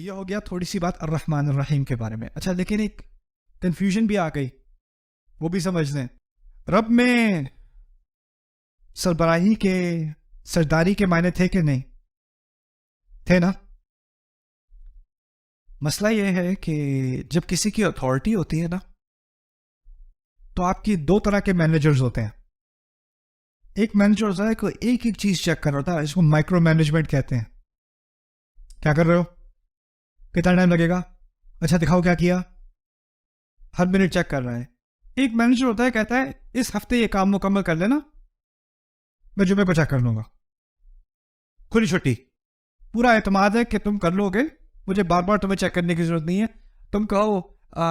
یہ ہو گیا تھوڑی سی بات الرحمن الرحیم کے بارے میں. اچھا لیکن ایک کنفیوژن بھی آ گئی, وہ بھی سمجھ لیں. رب میں سربراہی کے سرداری کے معنی تھے کہ نہیں تھے نا؟ مسئلہ یہ ہے کہ جب کسی کی اتھارٹی ہوتی ہے نا تو آپ کی دو طرح کے مینیجرز ہوتے ہیں. ایک مینیجر ہوتا ہے کوئی ایک ایک چیز چیک کر رہا ہوتا ہے, اس کو مائکرو مینجمنٹ کہتے ہیں. کیا کر رہے ہو, کتنا ٹائم لگے گا, اچھا دکھاؤ کیا کیا, ہر منٹ چیک کر رہا ہے. ایک مینیجر ہوتا ہے کہتا ہے اس ہفتے یہ کام مکمل کر لینا, میں جمعے کو چیک کر لوں گا, کھلی چھٹی. پورا اعتماد ہے کہ تم کر لو گے, مجھے بار بار تمہیں چیک کرنے کی ضرورت نہیں ہے. تم کہو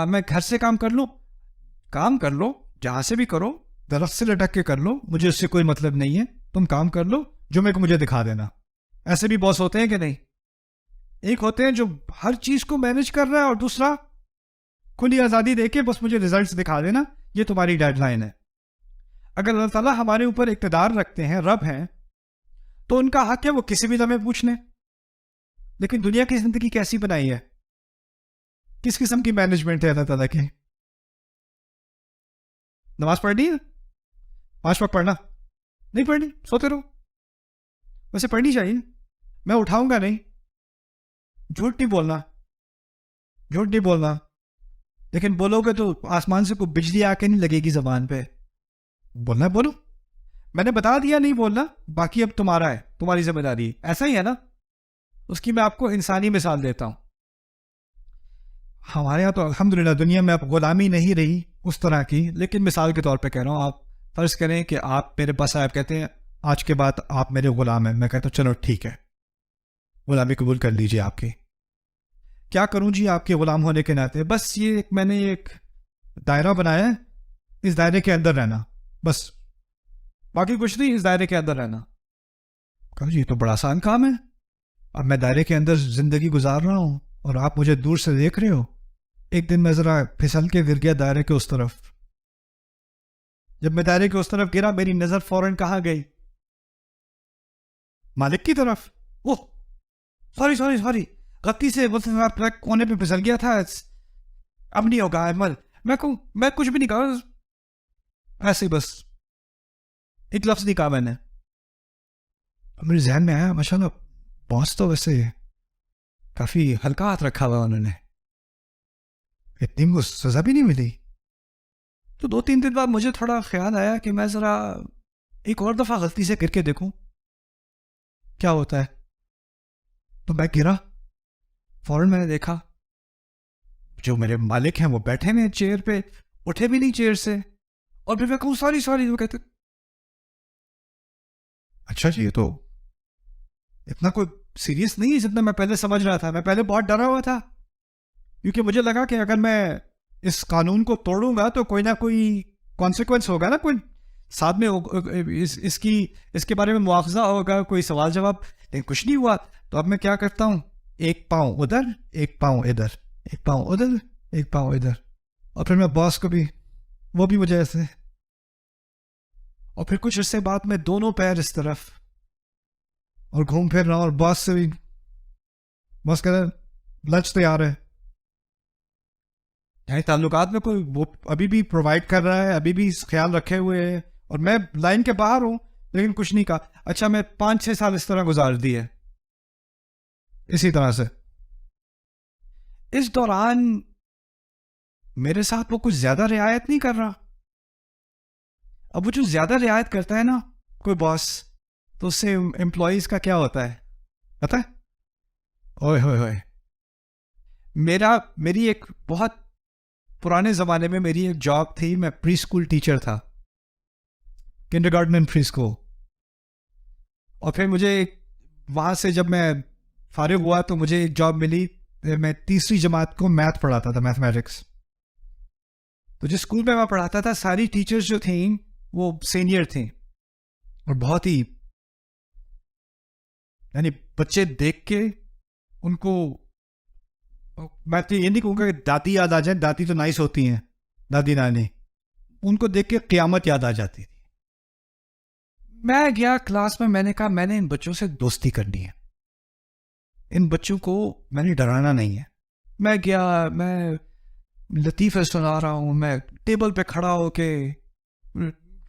میں گھر سے کام کر لوں, کام کر لو, جہاں سے بھی کرو, درخت سے لٹک کے کر لو, مجھے اس سے کوئی مطلب نہیں ہے. تم کام کر لو, جمعے کو مجھے دکھا دینا. ایسے بھی باس ہوتے ہیں کہ نہیں؟ ایک ہوتے ہیں جو ہر چیز کو مینج کر رہا ہے, اور دوسرا کھلی آزادی دے کے بس مجھے ریزلٹس دکھا دینا, یہ تمہاری ڈیڈ لائن ہے. اگر اللہ تعالیٰ ہمارے اوپر اقتدار رکھتے ہیں, رب ہیں, تو ان کا حق ہے وہ کسی بھی لمحے پوچھ لیں. لیکن دنیا کی زندگی کیسی بنائی ہے, کس قسم کی مینجمنٹ ہے اللہ تعالیٰ کی؟ نماز پڑھنی ہے, 5 وقت پڑھنا, نہیں پڑھنی سوتے رہو. ویسے پڑھنی چاہیے, میں اٹھاؤں گا نہیں. جھوٹ نہیں بولنا, جھوٹ نہیں بولنا, لیکن بولو گے تو آسمان سے کوئی بجلی آ کے نہیں لگے گی زبان پہ. بولنا ہے بولو, میں نے بتا دیا نہیں بولنا, باقی اب تمہارا ہے, تمہاری ذمہ داری ہے. ایسا ہی ہے نا. اس کی میں آپ کو انسانی مثال دیتا ہوں. ہمارے یہاں تو الحمدللہ دنیا میں اب غلامی نہیں رہی اس طرح کی, لیکن مثال کے طور پہ کہہ رہا ہوں. آپ فرض کریں کہ آپ میرے پاس آئے, آپ کہتے ہیں آج کے بعد آپ میرے غلام ہیں. میں کہتا ہوں چلو ٹھیک ہے, غلامی قبول کر لیجیے آپ کی. کیا کروں جی آپ کے غلام ہونے کے ناطے؟ بس یہ میں نے ایک دائرہ بنایا ہے, اس دائرے کے اندر رہنا, بس باقی کچھ نہیں, اس دائرے کے اندر رہنا. کہا جی یہ تو بڑا آسان کام ہے. اب میں دائرے کے اندر زندگی گزار رہا ہوں اور آپ مجھے دور سے دیکھ رہے ہو. ایک دن میں ذرا پھسل کے گر گیا دائرے کے اس طرف. جب میں دائرے کے اس طرف گرا, میری نظر فوراً کہاں گئی؟ مالک کی طرف. اوہ سوری سوری سوری, غلطی سے کونے پہ پھسل گیا تھا, اب نہیں ہوگا عمل. میں کچھ بھی نہیں کہا, ایسے ہی بس ایک لفظ نہیں کہا میں نے. میرے ذہن میں آیا ماشاء اللہ باس تو ویسے کافی ہلکا ہاتھ رکھا ہوا انہوں نے, اتنی کو سزا بھی نہیں ملی. تو 2-3 دن بعد مجھے تھوڑا خیال آیا کہ میں ذرا ایک اور دفعہ غلطی سے گر کے دیکھوں کیا ہوتا ہے. تو میں گرا, فوراً میں نے دیکھا جو میرے مالک ہیں وہ بیٹھے ہوئے چیئر پہ, اٹھے بھی نہیں چیئر سے. اور پھر میں کہوں سوری سوری, وہ کہتے اچھا جی یہ تو اتنا کوئی سیریس نہیں ہے جتنا میں پہلے سمجھ رہا تھا. میں پہلے بہت ڈرا ہوا تھا, کیونکہ مجھے لگا کہ اگر میں اس قانون کو توڑوں گا تو کوئی نہ کوئی کانسیکوینس ہوگا نا, کوئی ساتھ میں اس کے بارے میں مواخذہ ہوگا, کوئی سوال جواب. لیکن کچھ نہیں ہوا. تو اب میں کیا کرتا ہوں, ایک پاؤں ادھر, ایک پاؤں ادھر, ایک پاؤں ادھر, ایک پاؤں ادھر. اور پھر میں باس کو بھی, وہ بھی مجھے ایسے, اور پھر کچھ عرصے بعد میں دونوں پیر اس طرف اور گھوم پھر رہا ہوں. اور باس سے بھی, باس کہہ رہا لنچ تیار ہے. یعنی تعلقات میں کوئی وہ ابھی بھی پرووائڈ کر رہا ہے, ابھی بھی خیال رکھے ہوئے ہے, اور میں لائن کے باہر ہوں لیکن کچھ نہیں کہا. اچھا میں 5-6 سال اس طرح گزار دیے اسی طرح سے. اس دوران میرے ساتھ وہ کچھ زیادہ رعایت نہیں کر رہا. اب وہ جو زیادہ رعایت کرتا ہے نا کوئی باس, تو اس سے امپلائیز کا کیا ہوتا ہے پتہ ہے؟ اوئے ہوئے ہوئے. میری ایک بہت پرانے زمانے میں میری ایک جاب تھی, میں پری اسکول ٹیچر تھا, kindergarten and pre school. اور پھر مجھے وہاں سے جب میں فارغ ہوا تو مجھے ایک جاب ملی, میں 3ری جماعت کو میتھ پڑھاتا تھا, میتھمیٹکس. تو جس اسکول میں پڑھاتا تھا ساری ٹیچرز جو تھیں وہ سینئر تھیں, اور بہت ہی یعنی بچے دیکھ کے ان کو, میں تو یہ نہیں کہوں گا کہ دادی یاد آ جائیں, دادی تو نائس ہوتی ہیں, دادی نانی, ان کو دیکھ کے قیامت یاد آ جاتی تھی. میں گیا کلاس میں نے کہا میں نے ان بچوں سے دوستی کرنی ہے. ان بچوں کو میں نے ڈرانا نہیں ہے. میں گیا, میں لطیفے سنا رہا ہوں, میں ٹیبل پہ کھڑا ہو کے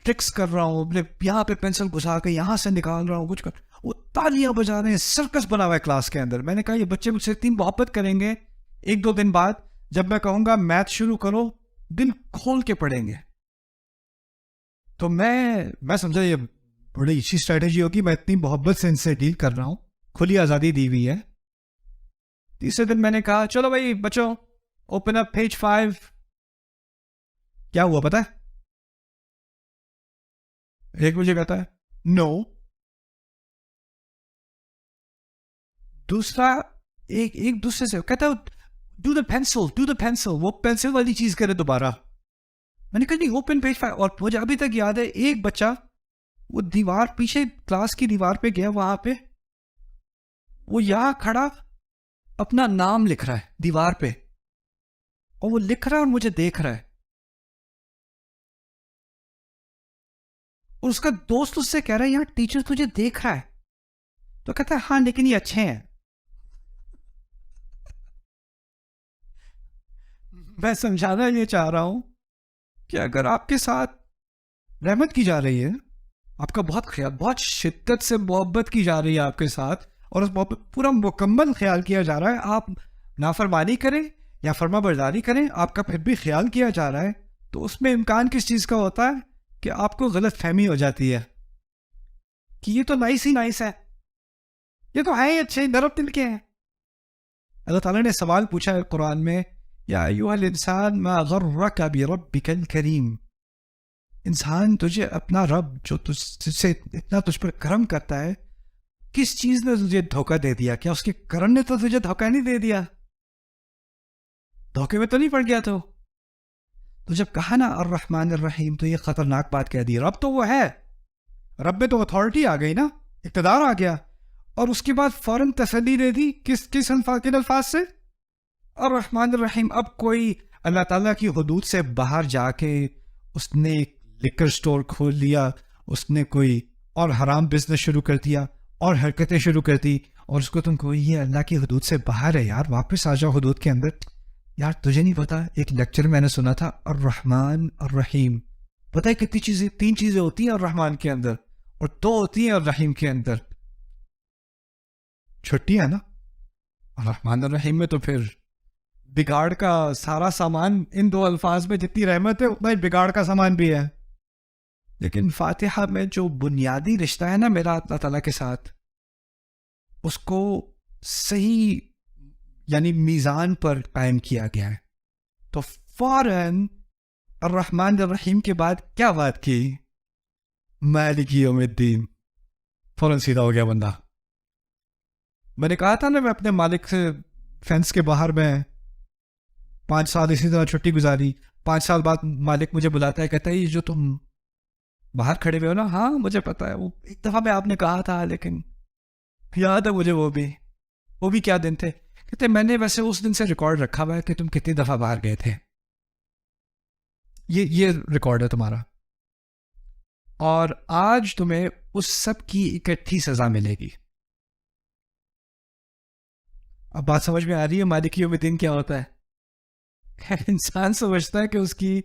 ٹرکس کر رہا ہوں, یہاں پہ پینسل گھسا کے یہاں سے نکال رہا ہوں, کچھ کر, وہ تالیاں بجا رہے ہیں, سرکس بنا ہوا ہے کلاس کے اندر. میں نے کہا یہ بچے مجھ سے اتنی محبت کریں گے, 1-2 دن بعد جب میں کہوں گا میتھ شروع کرو, دل کھول کے پڑھیں گے. تو میں سمجھا یہ بڑی اچھی اسٹریٹجی ہوگی, میں اتنی محبت سے ان سے ڈیل کر رہا ہوں, کھلی آزادی دی ہوئی ہے. تیسرے دن میں نے کہا چلو بھائی بچوں, اوپن اپ پیج 5. کیا ہوا پتہ ہے؟ ایک مجھے کہتا ہے نو, دوسرا ایک دوسرے سے کہتا ہے ڈو دا پینسل, وہ پینسل والی چیز کرے دوبارہ. میں نے کہا نہیں, اوپن پیج 5. اور مجھے ابھی تک یاد ہے ایک بچہ وہ دیوار پیچھے کلاس کی دیوار پہ گیا, وہاں پہ وہ یہاں کھڑا اپنا نام لکھ رہا ہے دیوار پہ, اور وہ لکھ رہا ہے اور مجھے دیکھ رہا ہے. اور اس کا دوست اس سے کہہ رہا ہے یار ٹیچر تجھے دیکھ رہا ہے, تو کہتا ہے ہاں لیکن یہ اچھے ہیں. میں سمجھانا یہ چاہ رہا ہوں کہ اگر آپ کے ساتھ رحمت کی جا رہی ہے, آپ کا بہت خیال, بہت شدت سے محبت کی جا رہی ہے آپ کے ساتھ, اور اس محبت پورا مکمل خیال کیا جا رہا ہے, آپ نافرمانی کریں یا فرما برداری کریں, آپ کا پھر بھی خیال کیا جا رہا ہے, تو اس میں امکان کس چیز کا ہوتا ہے کہ آپ کو غلط فہمی ہو جاتی ہے کہ یہ تو نائس ہی نائس ہے, یہ تو ہے اچھے نرم دل کے ہیں. اللہ تعالیٰ نے سوال پوچھا ہے قرآن میں, یا ایھا الانسان ما غرک بربک الکریم, انسان تجھے اپنا رب جو تجھ سے اتنا تجھ پر کرم کرتا ہے, کس چیز نے تجھے دھوکہ دے دیا؟ کیا اس کے کرم نے تو تجھے دھوکہ نہیں دے دیا؟ دھوکے میں تو نہیں پڑ گیا تو جب کہا نا الرحمن الرحیم, تو یہ خطرناک بات کہہ دی. رب تو وہ ہے, رب میں تو اتھارٹی آ گئی نا, اقتدار آ گیا, اور اس کے بعد فوراً تسلی دے دی کس الفاظ سے؟ الرحمن الرحیم. اب کوئی اللہ تعالیٰ کی حدود سے باہر جا کے اس نے لکر سٹور کھول لیا, اس نے کوئی اور حرام بزنس شروع کر دیا اور حرکتیں شروع کر دی, اور اس کو تم کو یہ اللہ کی حدود سے باہر ہے یار, واپس آ جاؤ حدود کے اندر. یار تجھے نہیں پتا, ایک لیکچر میں نے سنا تھا الرحمن الرحیم, پتہ ہے کتنی چیزیں, 3 چیزیں ہوتی ہیں الرحمن کے اندر اور 2 ہوتی ہیں الرحیم کے اندر. چھٹی ہے نا الرحمن الرحیم میں, تو پھر بگاڑ کا سارا سامان ان 2 الفاظ میں, جتنی رحمت ہے اتنا ہی بگاڑ کا سامان بھی ہے. لیکن فاتحہ میں جو بنیادی رشتہ ہے نا میرا اللہ تعالیٰ کے ساتھ, اس کو صحیح یعنی میزان پر قائم کیا گیا ہے. تو فوراً الرحمن الرحیم کے بعد کیا بات کی؟ مالک یوم الدین. فوراً سیدھا ہو گیا بندہ. میں نے کہا تھا نا میں اپنے مالک سے فینس کے باہر میں 5 سال اسی طرح چھٹی گزاری. 5 سال بعد مالک مجھے بلاتا ہے, کہتا ہے یہ جو تم باہر کھڑے ہوئے ہو نا, ہاں مجھے پتا ہے, وہ ایک دفعہ میں آپ نے کہا تھا, لیکن یاد ہے مجھے وہ بھی کیا دن تھے. کہتے میں نے ویسے اس دن سے ریکارڈ رکھا ہوا ہے کہ تم کتنی دفعہ باہر گئے تھے, یہ ریکارڈ ہے تمہارا, اور آج تمہیں اس سب کی اکٹھی سزا ملے گی. اب بات سمجھ میں آ رہی ہے مالک یوم الدین کیا ہوتا ہے؟ انسان سمجھتا ہے کہ اس کی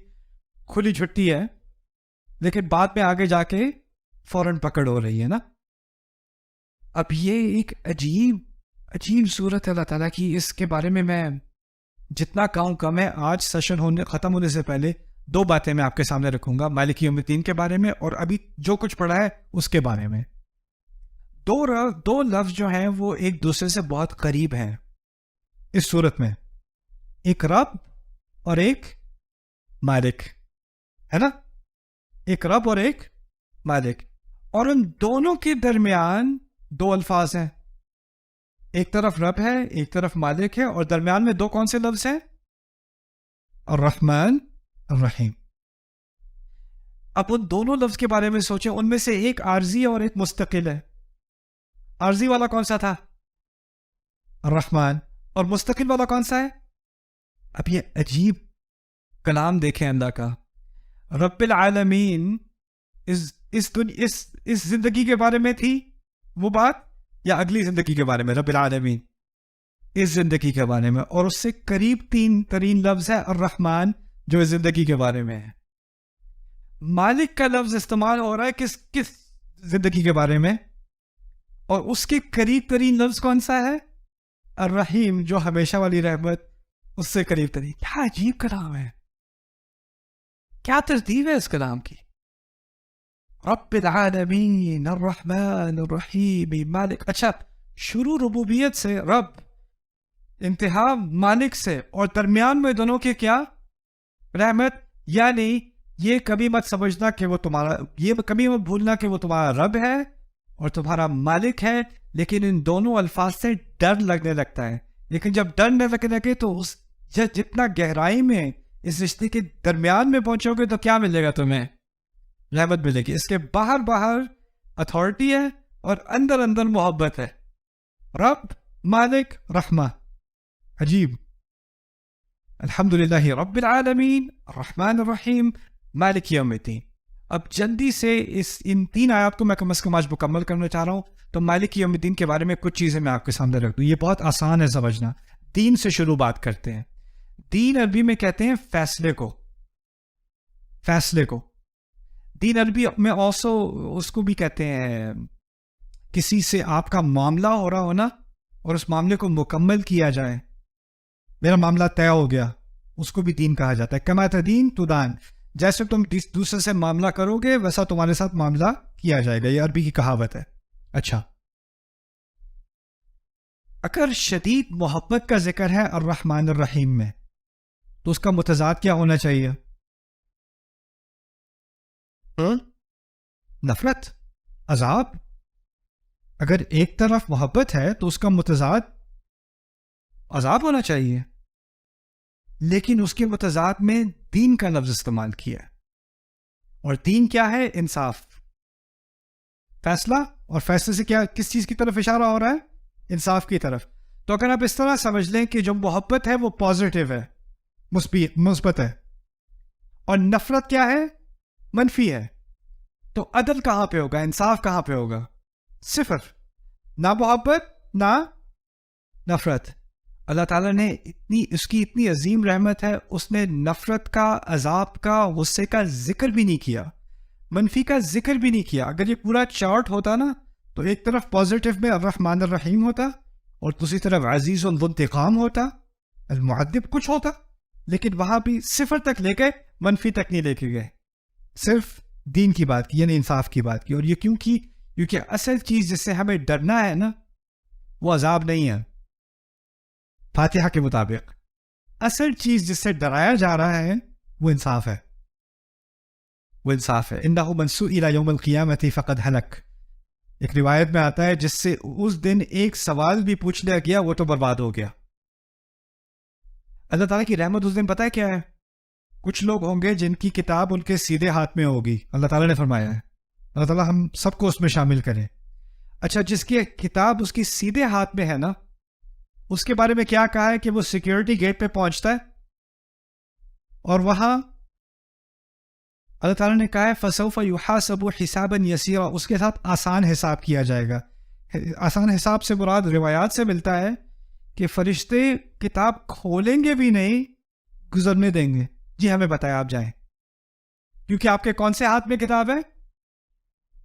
کھلی چھٹی ہے, لیکن بعد میں آگے جا کے فوراً پکڑ ہو رہی ہے نا. اب یہ ایک عجیب صورت ہے اللہ تعالیٰ کی. اس کے بارے میں جتنا کہوں کم ہے. آج سیشن ختم ہونے سے پہلے 2 باتیں میں آپ کے سامنے رکھوں گا, مالک یوم الدین کے بارے میں اور ابھی جو کچھ پڑھا ہے اس کے بارے میں. 2 لفظ جو ہیں وہ ایک دوسرے سے بہت قریب ہیں اس صورت میں, ایک رب اور ایک مالک, ہے نا, ایک رب اور ایک مالک, اور ان دونوں کے درمیان 2 الفاظ ہیں. ایک طرف رب ہے, ایک طرف مالک ہے, اور درمیان میں 2 کون سے لفظ ہیں؟ الرحمن الرحیم. اب ان دونوں لفظ کے بارے میں سوچیں, ان میں سے ایک عارضی ہے اور ایک مستقل ہے. عارضی والا کون سا تھا؟ الرحمن. اور مستقل والا کون سا ہے؟ اب یہ عجیب کلام دیکھیں اللہ کا. رب العالمین اس زندگی کے بارے میں تھی وہ بات, یا اگلی زندگی کے بارے میں؟ رب العالمین اس زندگی کے بارے میں، اور اس سے قریب 3 ترین لفظ ہے الرحمن جو اس زندگی کے بارے میں ہے. مالک کا لفظ استعمال ہو رہا ہے کس زندگی کے بارے میں، اور اس کے قریب ترین لفظ کون سا ہے؟ الرحیم، جو ہمیشہ والی رحمت، اس سے قریب ترین. کیا عجیب کلام ہے، کیا ترتیب ہے اس کلام کی. رب العالمین الرحمن الرحیم مالک. اچھا، شروع ربوبیت سے رب، انتہا مالک سے، اور درمیان میں دونوں کے کیا؟ رحمت. یعنی یہ کبھی مت سمجھنا کہ وہ تمہارا، یہ کبھی مت بھولنا کہ وہ تمہارا رب ہے اور تمہارا مالک ہے، لیکن ان دونوں الفاظ سے ڈر لگنے لگتا ہے. لیکن جب ڈر نہ لگنے لگے تو جتنا گہرائی میں اس رشتے کے درمیان میں پہنچو گے تو کیا ملے گا تمہیں؟ رحمت ملے گی. اس کے باہر اتھارٹی ہے اور اندر محبت ہے. رب، مالک، رحمہ. عجیب. الحمدللہ رب العالمین الرحمن الرحیم مالک یوم الدین. اب جلدی سے ان 3 آیات کو میں کم از کم آج مکمل کرنا چاہ رہا ہوں. تو مالک یوم الدین کے بارے میں کچھ چیزیں میں آپ کے سامنے رکھ دوں. یہ بہت آسان ہے سمجھنا. دین سے شروع بات کرتے ہیں. دین عربی میں کہتے ہیں فیصلے کو. دین عربی میں also اس کو بھی کہتے ہیں کسی سے آپ کا معاملہ ہو رہا ہونا اور اس معاملے کو مکمل کیا جائے. میرا معاملہ طے ہو گیا، اس کو بھی دین کہا جاتا ہے. کما تدین تدان، جیسے تم دوسرے سے معاملہ کرو گے ویسا تمہارے ساتھ معاملہ کیا جائے گا. یہ عربی کی کہاوت ہے. اچھا، اگر شدید محبت کا ذکر ہے الرحمن الرحیم میں تو اس کا متضاد کیا ہونا چاہیے؟ نفرت، عذاب. اگر ایک طرف محبت ہے تو اس کا متضاد عذاب ہونا چاہیے. لیکن اس کے متضاد میں دین کا لفظ استعمال کیا ہے. اور دین کیا ہے؟ انصاف، فیصلہ. اور فیصلے سے کیا، کس چیز کی طرف اشارہ ہو رہا ہے؟ انصاف کی طرف. تو اگر آپ اس طرح سمجھ لیں کہ جو محبت ہے وہ پازیٹیو ہے، مثبت ہے، اور نفرت کیا ہے؟ منفی ہے. تو عدل کہاں پہ ہوگا؟ انصاف کہاں پہ ہوگا؟ صفر. نہ محبت نہ نفرت. اللہ تعالیٰ نے اس کی اتنی عظیم رحمت ہے، اس نے نفرت کا، عذاب کا، غصے کا ذکر بھی نہیں کیا، منفی کا ذکر بھی نہیں کیا. اگر یہ پورا چارٹ ہوتا نا تو ایک طرف پازیٹیو میں الرحمن الرحیم ہوتا اور دوسری طرف عزیز الانتقام ہوتا، المعذب کچھ ہوتا. لیکن وہاں بھی صفر تک لے گئے، منفی تک نہیں لے کے گئے. صرف دین کی بات کی، یعنی انصاف کی بات کی. اور یہ کیوں کی؟ کیونکہ اصل چیز جس سے ہمیں ڈرنا ہے نا وہ عذاب نہیں ہے. فاتحہ کے مطابق اصل چیز جس سے ڈرایا جا رہا ہے وہ انصاف ہے. انہ من سئل یوم القیامۃ فقد ہلک. ایک روایت میں آتا ہے جس سے اس دن ایک سوال بھی پوچھ لیا گیا وہ تو برباد ہو گیا. اللہ تعالیٰ کی رحمت اس دن پتہ ہے کیا ہے؟ کچھ لوگ ہوں گے جن کی کتاب ان کے سیدھے ہاتھ میں ہوگی. اللہ تعالیٰ نے فرمایا ہے، اللہ تعالیٰ ہم سب کو اس میں شامل کرے. اچھا، جس کی کتاب اس کی سیدھے ہاتھ میں ہے نا، اس کے بارے میں کیا کہا ہے کہ وہ سیکیورٹی گیٹ پہ پہنچتا ہے اور وہاں اللہ تعالیٰ نے کہا ہے فَسَوْفَ يُحَاسَبُ حِسَابًا يَسِيرًا، اس کے ساتھ آسان حساب کیا جائے گا. آسان حساب سے مراد روایات سے ملتا ہے کہ فرشتے کتاب کھولیں گے بھی نہیں، گزرنے دیں گے. جی ہمیں بتایا، آپ جائیں. کیونکہ آپ کے کون سے ہاتھ میں کتاب ہے؟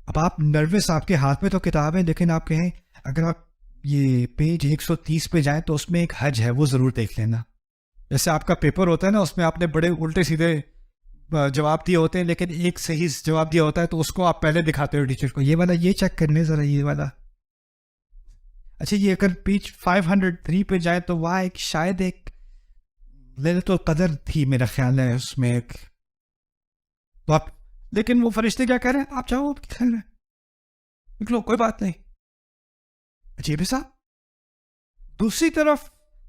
اب آپ نروس، آپ کے ہاتھ میں تو کتاب ہے، لیکن آپ کہیں اگر آپ یہ پیج 130 پہ جائیں تو اس میں ایک حج ہے، وہ ضرور دیکھ لینا. جیسے آپ کا پیپر ہوتا ہے نا، اس میں آپ نے بڑے الٹے سیدھے جواب دیے ہوتے ہیں، لیکن ایک صحیح جواب دیا ہوتا ہے تو اس کو آپ پہلے دکھاتے ہو ٹیچر کو، یہ والا یہ چیک کرنے ذرا، یہ والا. اچھا، یہ اگر پیج 503 پہ جائیں تو وہاں ایک شاید ایک لیلۃ القدر تھی میرا خیال ہے اس میں ایک. تو آپ، لیکن وہ فرشتے کیا کہہ رہے ہیں؟ آپ چاہو آپ کی خیر ہے، نکلو، کوئی بات نہیں. عجیب سا. دوسری طرف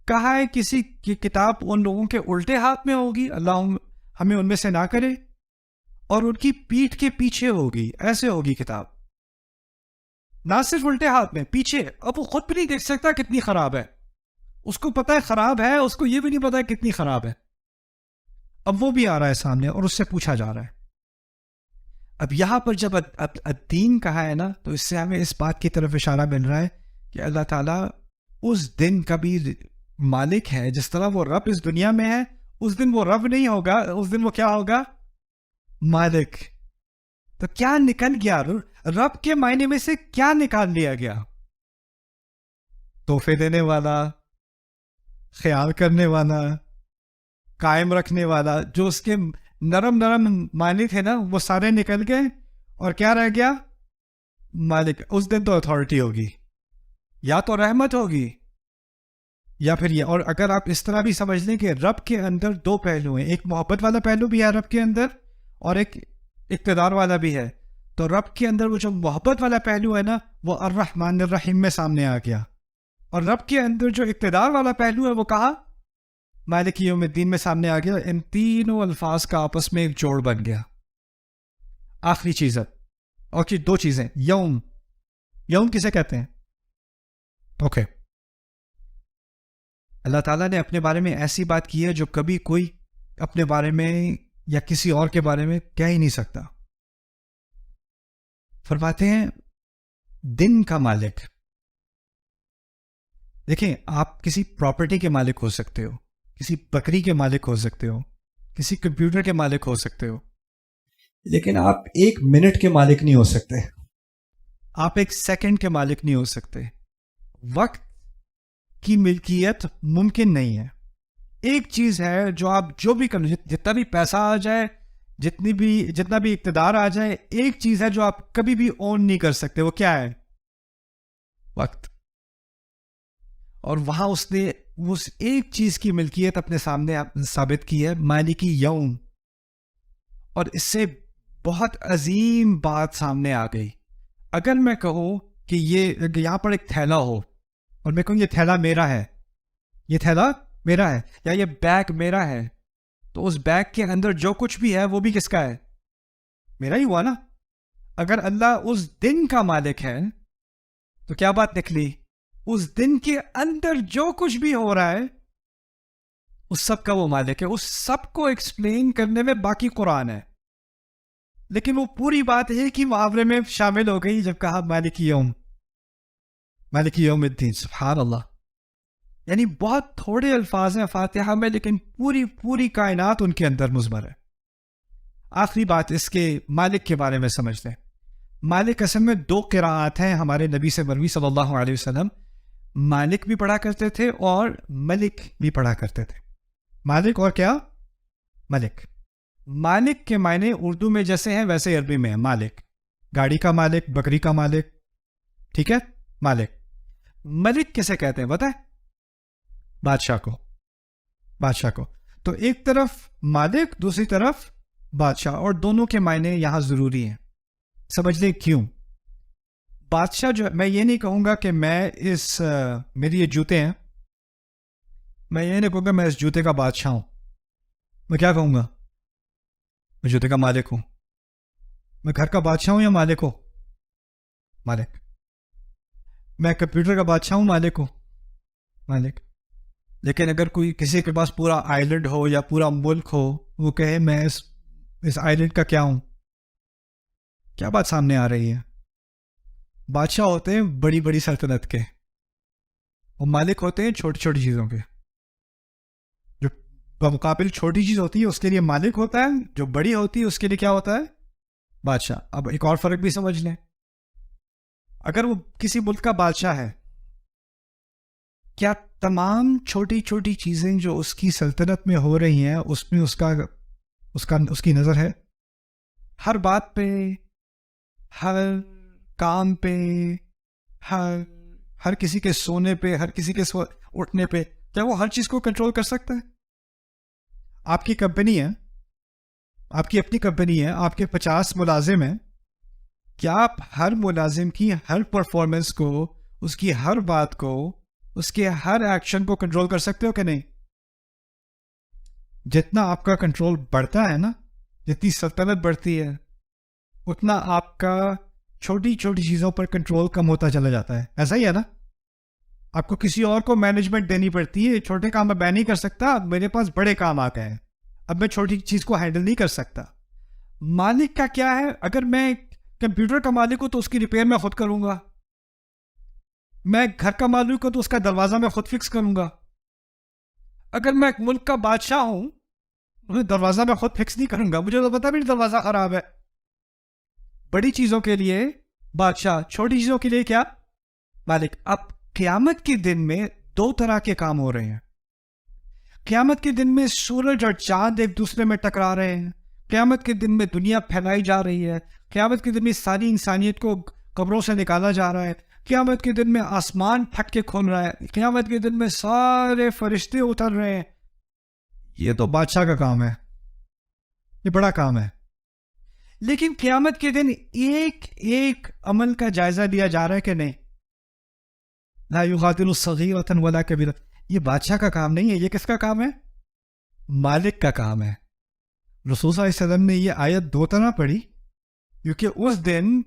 کہا ہے کسی کی کتاب ان لوگوں کے الٹے ہاتھ میں ہوگی، اللہ ہمیں ان میں سے نہ کرے، اور ان کی پیٹھ کے پیچھے ہوگی. ایسے ہوگی کتاب، نہ صرف الٹے ہاتھ میں، پیچھے. اب وہ خود بھی نہیں دیکھ سکتا کتنی خراب ہے. اس کو پتا ہے خراب ہے، اس کو یہ بھی نہیں پتا کتنی خراب ہے. اب وہ بھی آ رہا ہے سامنے اور اس سے پوچھا جا رہا ہے. اب یہاں پر جب الدین کہا ہے نا تو اس سے ہمیں اس بات کی طرف اشارہ مل رہا ہے کہ اللہ تعالیٰ اس دن کا بھی مالک ہے، جس طرح وہ رب اس دنیا میں ہے، اس دن وہ رب نہیں ہوگا، اس دن وہ کیا ہوگا؟ مالک. تو کیا نکل گیا؟ رب کے معنی میں سے کیا نکال لیا گیا؟ تحفے دینے والا، خیال کرنے والا، قائم رکھنے والا. جو اس کے نرم نرم معنی تھے نا، وہ سارے نکل گئے، اور کیا رہ گیا؟ مالک. اس دن تو اتھارٹی ہوگی، یا تو رحمت ہوگی یا پھر یہ. اور اگر آپ اس طرح بھی سمجھ لیں کہ رب کے اندر دو پہلو ہیں، ایک محبت والا پہلو بھی ہے رب کے اندر، اور ایک اقتدار والا بھی ہے. تو رب کے اندر وہ جو محبت والا پہلو ہے نا، وہ الرحمن الرحیم میں سامنے آ گیا. اور رب کے اندر جو اقتدار والا پہلو ہے وہ کہا؟ مالک یوم الدین میں سامنے آ گیا. ان تینوں الفاظ کا آپس میں ایک جوڑ بن گیا. آخری چیز ہے، اور دو چیزیں. یوم، یوم کسے کہتے ہیں؟ اوکے. اللہ تعالیٰ نے اپنے بارے میں ایسی بات کی ہے جو کبھی کوئی اپنے بارے میں یا کسی اور کے بارے میں کہہ ہی نہیں سکتا. فرماتے ہیں دن کا مالک. دیکھیں، آپ کسی پراپرٹی کے مالک ہو سکتے ہو، کسی بکری کے مالک ہو سکتے ہو، کسی کمپیوٹر کے مالک ہو سکتے ہو، لیکن آپ ایک منٹ کے مالک نہیں ہو سکتے. آپ ایک سیکنڈ کے مالک نہیں ہو سکتے. وقت کی ملکیت ممکن نہیں ہے. ایک چیز ہے جو آپ جو بھی کر، جتنا بھی پیسہ آ جائے، جتنا بھی اقتدار آ جائے، ایک چیز ہے جو آپ کبھی بھی اون نہیں کر سکتے. وہ کیا ہے؟ وقت. اور وہاں اس نے اس ایک چیز کی ملکیت اپنے سامنے ثابت کی ہے، مالکی یوم. اور اس سے بہت عظیم بات سامنے آ گئی. اگر میں کہوں کہ یہاں پر ایک تھیلا ہو، اور میں کہوں یہ تھیلا میرا ہے، یہ تھیلا میرا ہے، یا یہ بیگ میرا ہے، تو اس بیگ کے اندر جو کچھ بھی ہے وہ بھی کس کا ہے؟ میرا ہی ہوا نا. اگر اللہ اس دن کا مالک ہے تو کیا بات نکلی؟ اس دن کے اندر جو کچھ بھی ہو رہا ہے اس سب کا وہ مالک ہے. اس سب کو ایکسپلین کرنے میں باقی قرآن ہے، لیکن وہ پوری بات ایک ہی محاورے میں شامل ہو گئی جب کہا مالک یوم، مالک یوم الدین. سبحان اللہ. یعنی بہت تھوڑے الفاظ ہیں فاتحہ میں، لیکن پوری کائنات ان کے اندر مضمر ہے. آخری بات اس کے مالک کے بارے میں سمجھتے ہیں. مالک اصل میں دو قراءات ہیں ہمارے نبی سے مروی صلی اللہ علیہ وسلم. مالک بھی پڑھا کرتے تھے اور ملک بھی پڑھا کرتے تھے. مالک اور کیا؟ ملک. مالک کے معنی اردو میں جیسے ہیں ویسے عربی میں ہے. مالک، گاڑی کا مالک، بکری کا مالک، ٹھیک ہے، مالک. ملک کسے کہتے ہیں بتائیں؟ بادشاہ کو. بادشاہ کو. تو ایک طرف مالک، دوسری طرف بادشاہ، اور دونوں کے معنی یہاں ضروری ہیں. سمجھ لیں کیوں. بادشاہ جو، میں یہ نہیں کہوں گا کہ میں میری یہ جوتے ہیں، میں یہ نہیں کہوں گا میں اس جوتے کا بادشاہ ہوں. میں کیا کہوں گا؟ میں جوتے کا مالک ہوں. میں گھر کا بادشاہ ہوں یا مالک ہوں؟ مالک. میں کمپیوٹر کا بادشاہ ہوں، مالک ہوں، مالک. لیکن اگر کوئی کسی کے پاس پورا آئی لینڈ ہو یا پورا ملک ہو، وہ کہے میں اس آئی لینڈ کا کیا ہوں؟ کیا بات سامنے آ رہی ہے؟ بادشاہ ہوتے ہیں بڑی بڑی سلطنت کے، اور مالک ہوتے ہیں چھوٹی چھوٹی چیزوں کے. جو بمقابل چھوٹی چیز ہوتی ہے اس کے لیے مالک ہوتا ہے، جو بڑی ہوتی ہے اس کے لیے کیا ہوتا ہے؟ بادشاہ. اب ایک اور فرق بھی سمجھ لیں. اگر وہ کسی ملک کا بادشاہ ہے، کیا تمام چھوٹی چھوٹی چیزیں جو اس کی سلطنت میں ہو رہی ہیں اس میں اس کی نظر ہے؟ ہر بات پہ، ہر کام پہ، ہر کسی کے سونے پہ، ہر کسی کے اٹھنے پہ، کیا وہ ہر چیز کو کنٹرول کر سکتا ہے؟ آپ کی کمپنی ہے، آپ کی اپنی کمپنی ہے، آپ کے 50 ملازم ہیں. کیا آپ ہر ملازم کی ہر پرفارمنس کو، اس کی ہر بات کو، اس کے ہر ایکشن کو کنٹرول کر سکتے ہو کہ نہیں؟ جتنا آپ کا کنٹرول بڑھتا ہے نا، جتنی سلطنت بڑھتی ہے، اتنا آپ کا چھوٹی چھوٹی چیزوں پر کنٹرول کم ہوتا چلا جاتا ہے. ایسا ہی ہے نا؟ آپ کو کسی اور کو مینجمنٹ دینی پڑتی ہے. چھوٹے کام میں نہیں کر سکتا، میرے پاس بڑے کام آ گئے ہیں، اب میں چھوٹی چیز کو ہینڈل نہیں کر سکتا. مالک کا کیا ہے؟ اگر میں کمپیوٹر کا مالک ہوں تو اس کی ریپیئر میں خود کروں گا. میں گھر کا مالک ہوں تو اس کا دروازہ میں خود فکس کروں گا. اگر میں ایک ملک کا بادشاہ ہوں، مجھے دروازہ میں خود فکس نہیں کروں گا، مجھے تو پتا بھی دروازہ خراب ہے. بڑی چیزوں کے لیے بادشاہ، چھوٹی چیزوں کے لیے کیا؟ مالک. اب قیامت کے دن میں دو طرح کے کام ہو رہے ہیں. قیامت کے دن میں سورج اور چاند ایک دوسرے میں ٹکرا رہے ہیں. قیامت کے دن میں دنیا پھیلائی جا رہی ہے. قیامت کے دن میں ساری انسانیت کو قبروں سے نکالا جا رہا ہے. قیامت کے دن میں آسمان پھٹ کے کھل رہا ہے. قیامت کے دن میں سارے فرشتے اتر رہے ہیں. یہ تو بادشاہ کا کام ہے، یہ بڑا کام ہے. لیکن قیامت کے دن ایک ایک عمل کا جائزہ لیا جا رہا ہے کہ نہیں؟ لا یغادر صغیرۃ ولا کبیرۃ. یہ بادشاہ کا کام نہیں ہے، یہ کس کا کام ہے؟ مالک کا کام ہے. رسول صلی اللہ علیہ وسلم نے یہ آیت دو طرح پڑھی کیونکہ اس دن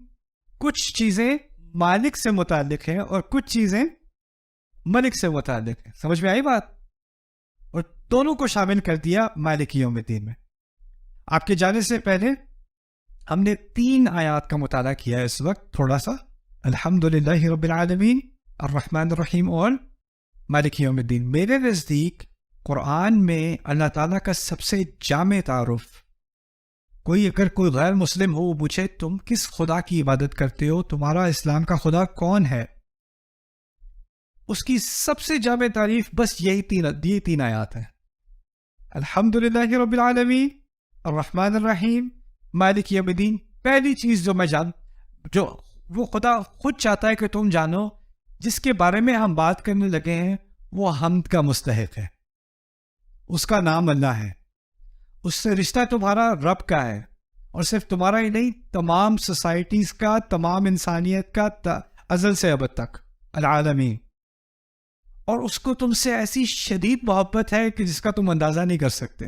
کچھ چیزیں مالک سے متعلق ہیں اور کچھ چیزیں ملک سے متعلق ہیں. سمجھ میں آئی بات؟ اور دونوں کو شامل کر دیا مالک یوم الدین میں. آپ کے جانے سے پہلے ہم نے 3 آیات کا مطالعہ کیا ہے اس وقت تھوڑا سا. الحمدللہ رب العالمین، الرحمن الرحیم اور مالک یوم الدین. میرے نزدیک قرآن میں اللہ تعالیٰ کا سب سے جامع تعارف، اگر کوئی غیر مسلم ہو وہ پوچھے تم کس خدا کی عبادت کرتے ہو، تمہارا اسلام کا خدا کون ہے، اس کی سب سے جامع تعریف بس یہی تین آیات ہیں. الحمدللہ رب العالمین، الرحمن الرحیم، مالک یوم الدین. پہلی چیز جو وہ خدا خود چاہتا ہے کہ تم جانو، جس کے بارے میں ہم بات کرنے لگے ہیں، وہ حمد کا مستحق ہے. اس کا نام اللہ ہے. اس سے رشتہ تمہارا رب کا ہے، اور صرف تمہارا ہی نہیں، تمام سوسائٹیز کا، تمام انسانیت کا، ازل سے ابد تک، العالمین. اور اس کو تم سے ایسی شدید محبت ہے کہ جس کا تم اندازہ نہیں کر سکتے.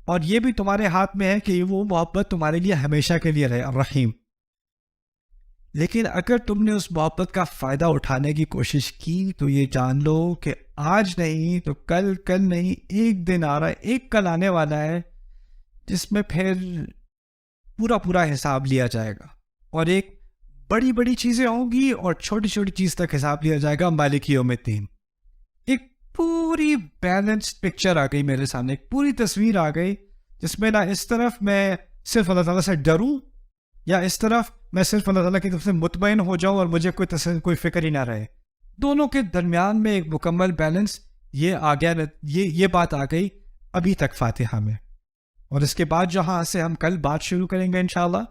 اور یہ بھی تمہارے ہاتھ میں ہے کہ وہ محبت تمہارے لیے ہمیشہ کے لیے رہے، الرحیم. لیکن اگر تم نے اس محبت کا فائدہ اٹھانے کی کوشش کی تو یہ جان لو کہ آج نہیں تو کل نہیں، ایک دن آ رہا ہے، ایک کل آنے والا ہے جس میں پھر پورا حساب لیا جائے گا. اور ایک بڑی چیزیں ہوں گی اور چھوٹی چیز تک حساب لیا جائے گا. مالک یوم الدین. ایک پوری بیلنس پکچر آ گئی میرے سامنے، ایک پوری تصویر آ گئی جس میں نہ اس طرف میں صرف اللہ تعالیٰ سے ڈروں، یا اس طرف میں صرف اللہ تعالیٰ کی طرف سے مطمئن ہو جاؤں اور مجھے کوئی فکر ہی نہ رہے. دونوں کے درمیان میں ایک مکمل بیلنس یہ آ گیا. یہ بات آ گئی ابھی تک فاتحہ میں. اور اس کے بعد جہاں سے ہم کل بات شروع کریں گے انشاءاللہ،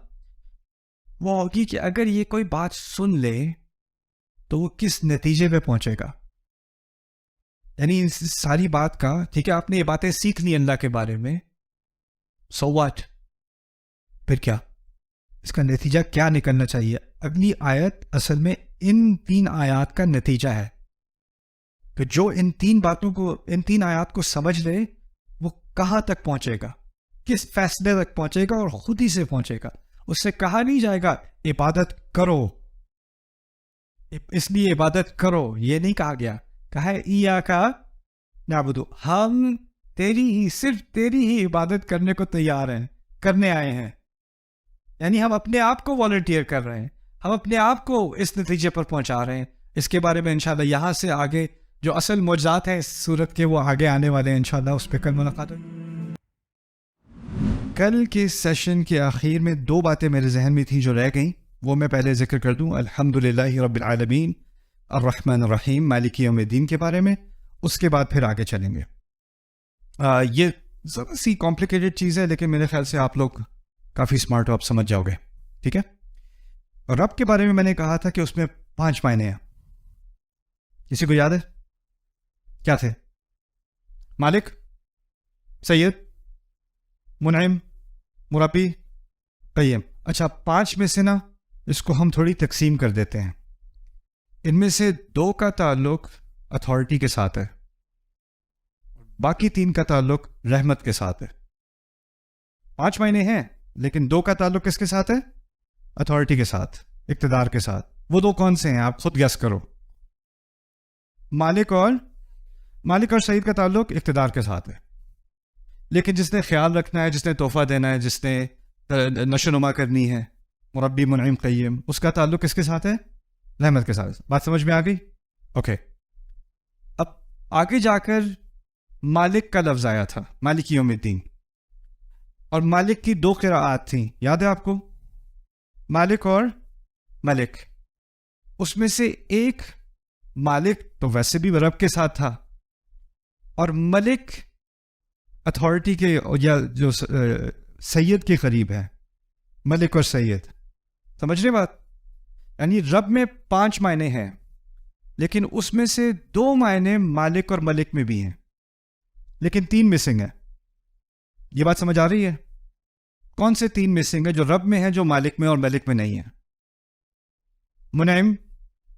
وہ ہوگی کہ اگر یہ کوئی بات سن لے تو وہ کس نتیجے پہ پہنچے گا. یعنی اس ساری بات کا، ٹھیک ہے آپ نے یہ باتیں سیکھ لی اللہ کے بارے میں، سو واٹ، پھر کیا؟ اس کا نتیجہ کیا نکلنا چاہیے؟ اگلی آیت اصل میں ان 3 آیات کا نتیجہ ہے کہ جو ان 3 آیات کو سمجھ لے وہ کہاں تک پہنچے گا، کس فیصلے تک پہنچے گا، اور خود ہی سے پہنچے گا. اس سے کہا نہیں جائے گا عبادت کرو، اس لیے عبادت کرو، یہ نہیں کہا گیا. کہا ہے ایاک نعبد، ہم صرف تیری ہی عبادت کرنے کو تیار ہیں، کرنے آئے ہیں. یعنی ہم اپنے آپ کو والنٹیئر کر رہے ہیں، ہم اپنے آپ کو اس نتیجے پر پہنچا رہے ہیں. اس کے بارے میں انشاءاللہ یہاں سے آگے جو اصل معجزات ہیں اس صورت کے وہ آگے آنے والے ہیں انشاءاللہ، اس پہ کل ملاقات ہوگی. کل کے سیشن کے آخر میں 2 باتیں میرے ذہن میں تھیں جو رہ گئیں، وہ میں پہلے ذکر کر دوں. الحمدللہ رب العالمین، الرحمن الرحیم، مالک یوم الدین کے بارے میں. اس کے بعد پھر آگے چلیں گے. یہ ذرا سی کمپلیکیٹڈ چیز ہے لیکن میرے خیال سے آپ لوگ کافی اسمارٹ ہو، آپ سمجھ جاؤ گے. ٹھیک ہے. اور رب کے بارے میں نے کہا تھا کہ اس میں 5 معنی ہیں. کسی کو یاد ہے کیا تھے؟ مالک، سید، منعم، مربی، قیم. اچھا 5 میں سے نا اس کو ہم تھوڑی تقسیم کر دیتے ہیں. ان میں سے 2 کا تعلق اتھارٹی کے ساتھ ہے، باقی 3 کا تعلق رحمت کے ساتھ ہے. 5 معنی ہیں لیکن 2 کا تعلق کس کے ساتھ ہے؟ اتھارٹی کے ساتھ، اقتدار کے ساتھ. وہ 2 کون سے ہیں آپ خود گیس کرو. مالک اور سعید کا تعلق اقتدار کے ساتھ ہے، لیکن جس نے خیال رکھنا ہے، جس نے تحفہ دینا ہے، جس نے نشو نما کرنی ہے، مربی، منعم، قیم، اس کا تعلق کس کے ساتھ ہے؟ رحمت کے ساتھ. بات سمجھ میں آ گئی؟ اوکے. اب آگے جا کر مالک کا لفظ آیا تھا، مالک یوم الدین، اور مالک کی دو قراءات تھیں، یاد ہے آپ کو؟ مالک اور ملک۔ اس میں سے ایک مالک تو ویسے بھی رب کے ساتھ تھا، اور ملک اتھارٹی کے یا جو سید کے قریب ہے، ملک اور سید، سمجھ رہے بات؟ یعنی رب میں 5 معنی ہیں، لیکن اس میں سے 2 معنی مالک اور ملک میں بھی ہیں، لیکن 3 مسنگ ہیں۔ یہ بات سمجھ آ رہی ہے؟ کون سے 3 مسنگ ہیں جو رب میں ہیں، جو مالک میں اور ملک میں نہیں ہیں؟ منعم،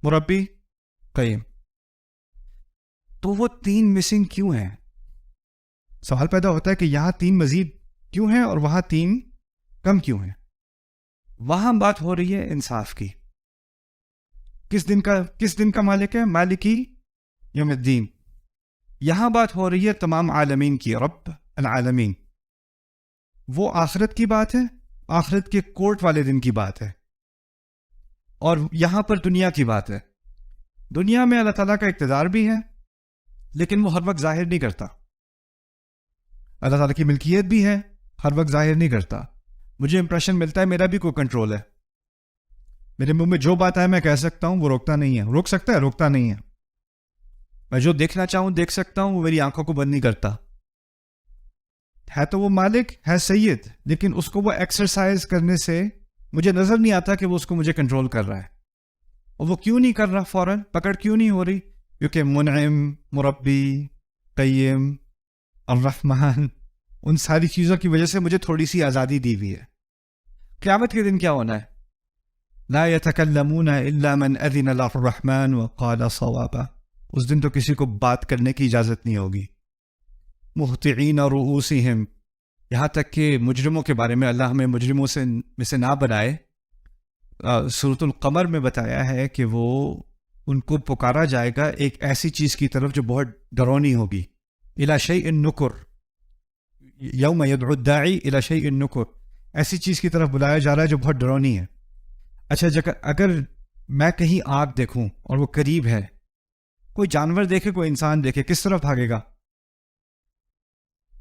مربی، قیم۔ تو وہ 3 مسنگ کیوں ہیں؟ سوال پیدا ہوتا ہے کہ یہاں 3 مزید کیوں ہیں اور وہاں 3 کم کیوں ہیں؟ وہاں بات ہو رہی ہے انصاف کی۔ کس دن کا مالک ہے؟ مالکی یوم الدین۔ یہاں بات ہو رہی ہے تمام عالمین کی، رب العالمین۔ وہ آخرت کی بات ہے، آخرت کے کورٹ والے دن کی بات ہے، اور یہاں پر دنیا کی بات ہے۔ دنیا میں اللہ تعالیٰ کا اقتدار بھی ہے، لیکن وہ ہر وقت ظاہر نہیں کرتا۔ اللہ تعالیٰ کی ملکیت بھی ہے، ہر وقت ظاہر نہیں کرتا۔ مجھے امپریشن ملتا ہے میرا بھی کوئی کنٹرول ہے، میرے منہ میں جو بات آئے میں کہہ سکتا ہوں، وہ روکتا نہیں ہے۔ روک سکتا ہے؟ روکتا نہیں ہے۔ میں جو دیکھنا چاہوں دیکھ سکتا ہوں، وہ میری آنکھوں کو بند نہیں کرتا۔ ہے تو وہ مالک، ہے سید، لیکن اس کو وہ ایکسرسائز کرنے سے مجھے نظر نہیں آتا کہ وہ اس کو مجھے کنٹرول کر رہا ہے۔ اور وہ کیوں نہیں کر رہا؟ فوراً پکڑ کیوں نہیں ہو رہی؟ کیونکہ منعم، مربی، قیم، الرحمن، ان ساری چیزوں کی وجہ سے مجھے تھوڑی سی آزادی دی ہوئی ہے۔ قیامت کے دن کیا ہونا ہے؟ لا يتكلمون الا من اذن له الرحمن وقال صوابا۔ اس دن تو کسی کو بات کرنے کی اجازت نہیں ہوگی۔ مہطعین رؤوسہم، یہاں تک کہ مجرموں کے بارے میں اللہ ہمیں مجرموں میں سے نہ بنائے۔ سورۃ القمر میں بتایا ہے کہ وہ ان کو پکارا جائے گا ایک ایسی چیز کی طرف جو بہت ڈرونی ہوگی، الی شیء نکر، یوم یدعو الداعی الی شیء نکر، ایسی چیز کی طرف بلایا جا رہا ہے جو بہت ڈرونی ہے۔ اچھا، اگر میں کہیں آگ دیکھوں اور وہ قریب ہے، کوئی جانور دیکھے، کوئی انسان دیکھے، کس طرف بھاگے گا؟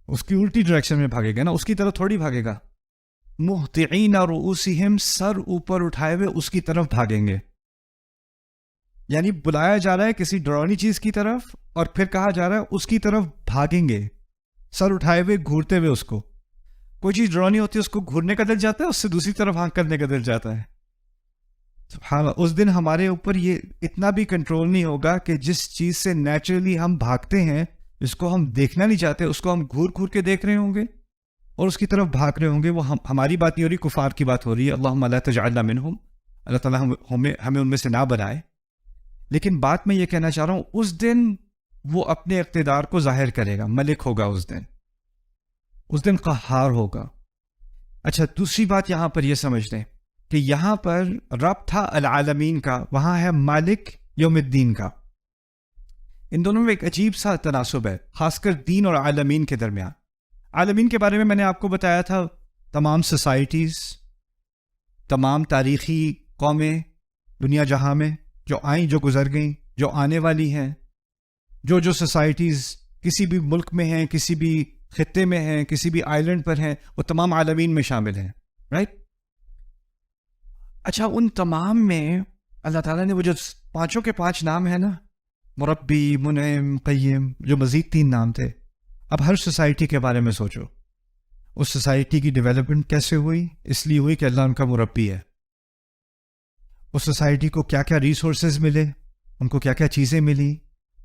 اس کی الٹی ڈائریکشن میں بھاگے گا نا، اس کی طرف تھوڑی بھاگے گا۔ مہطعین رؤوسہم، سر اوپر اٹھائے ہوئے اس کی طرف بھاگیں گے۔ یعنی بلایا جا رہا ہے کسی ڈرونی چیز کی طرف، اور پھر کہا جا رہا ہے اس کی طرف بھاگیں گے، سر اٹھائے ہوئے، گھورتے ہوئے۔ اس کو کوئی چیز ڈرونی ہوتی ہے، اس کو گھورنے کا دل جاتا ہے، اس سے دوسری طرف ہانک کرنے کا دل جاتا ہے۔ سبحان اللہ، اس دن ہمارے اوپر یہ اتنا بھی کنٹرول نہیں ہوگا کہ جس چیز سے نیچرلی ہم بھاگتے ہیں، جس کو ہم دیکھنا نہیں چاہتے، اس کو ہم گھور گھور کے دیکھ رہے ہوں گے اور اس کی طرف بھاگ رہے ہوں گے۔ وہ ہماری بات نہیں ہو رہی، کفار کی بات ہو رہی ہے۔ اللہم لا تجعلنا منہم، اللہ تعالیٰ ہمیں ان میں سے نہ بنائے۔ لیکن بات میں یہ کہنا چاہ رہا ہوں، اس دن وہ اپنے اقتدار کو ظاہر کرے گا، ملک ہوگا اس دن قہار ہوگا۔ اچھا، دوسری بات یہاں پر یہ سمجھ لیں کہ یہاں پر رب تھا العالمین کا، وہاں ہے مالک یوم الدین کا۔ ان دونوں میں ایک عجیب سا تناسب ہے، خاص کر دین اور عالمین کے درمیان۔ عالمین کے بارے میں نے آپ کو بتایا تھا، تمام سوسائٹیز، تمام تاریخی قومیں دنیا جہاں میں جو آئیں، جو گزر گئیں، جو آنے والی ہیں، جو سوسائٹیز کسی بھی ملک میں ہیں، کسی بھی خطے میں ہیں، کسی بھی آئلینڈ پر ہیں، وہ تمام عالمین میں شامل ہیں، رائٹ؟ اچھا، ان تمام میں اللہ تعالیٰ نے وہ جو 5 کے 5 نام ہیں نا، مربی، منعم، قیم، جو مزید 3 نام تھے، اب ہر سوسائٹی کے بارے میں سوچو، اس سوسائٹی کی ڈیولپمنٹ کیسے ہوئی؟ اس لیے ہوئی کہ اللہ ان کا مربی ہے۔ اس سوسائٹی کو کیا کیا ریسورسز ملے، ان کو کیا کیا چیزیں ملی،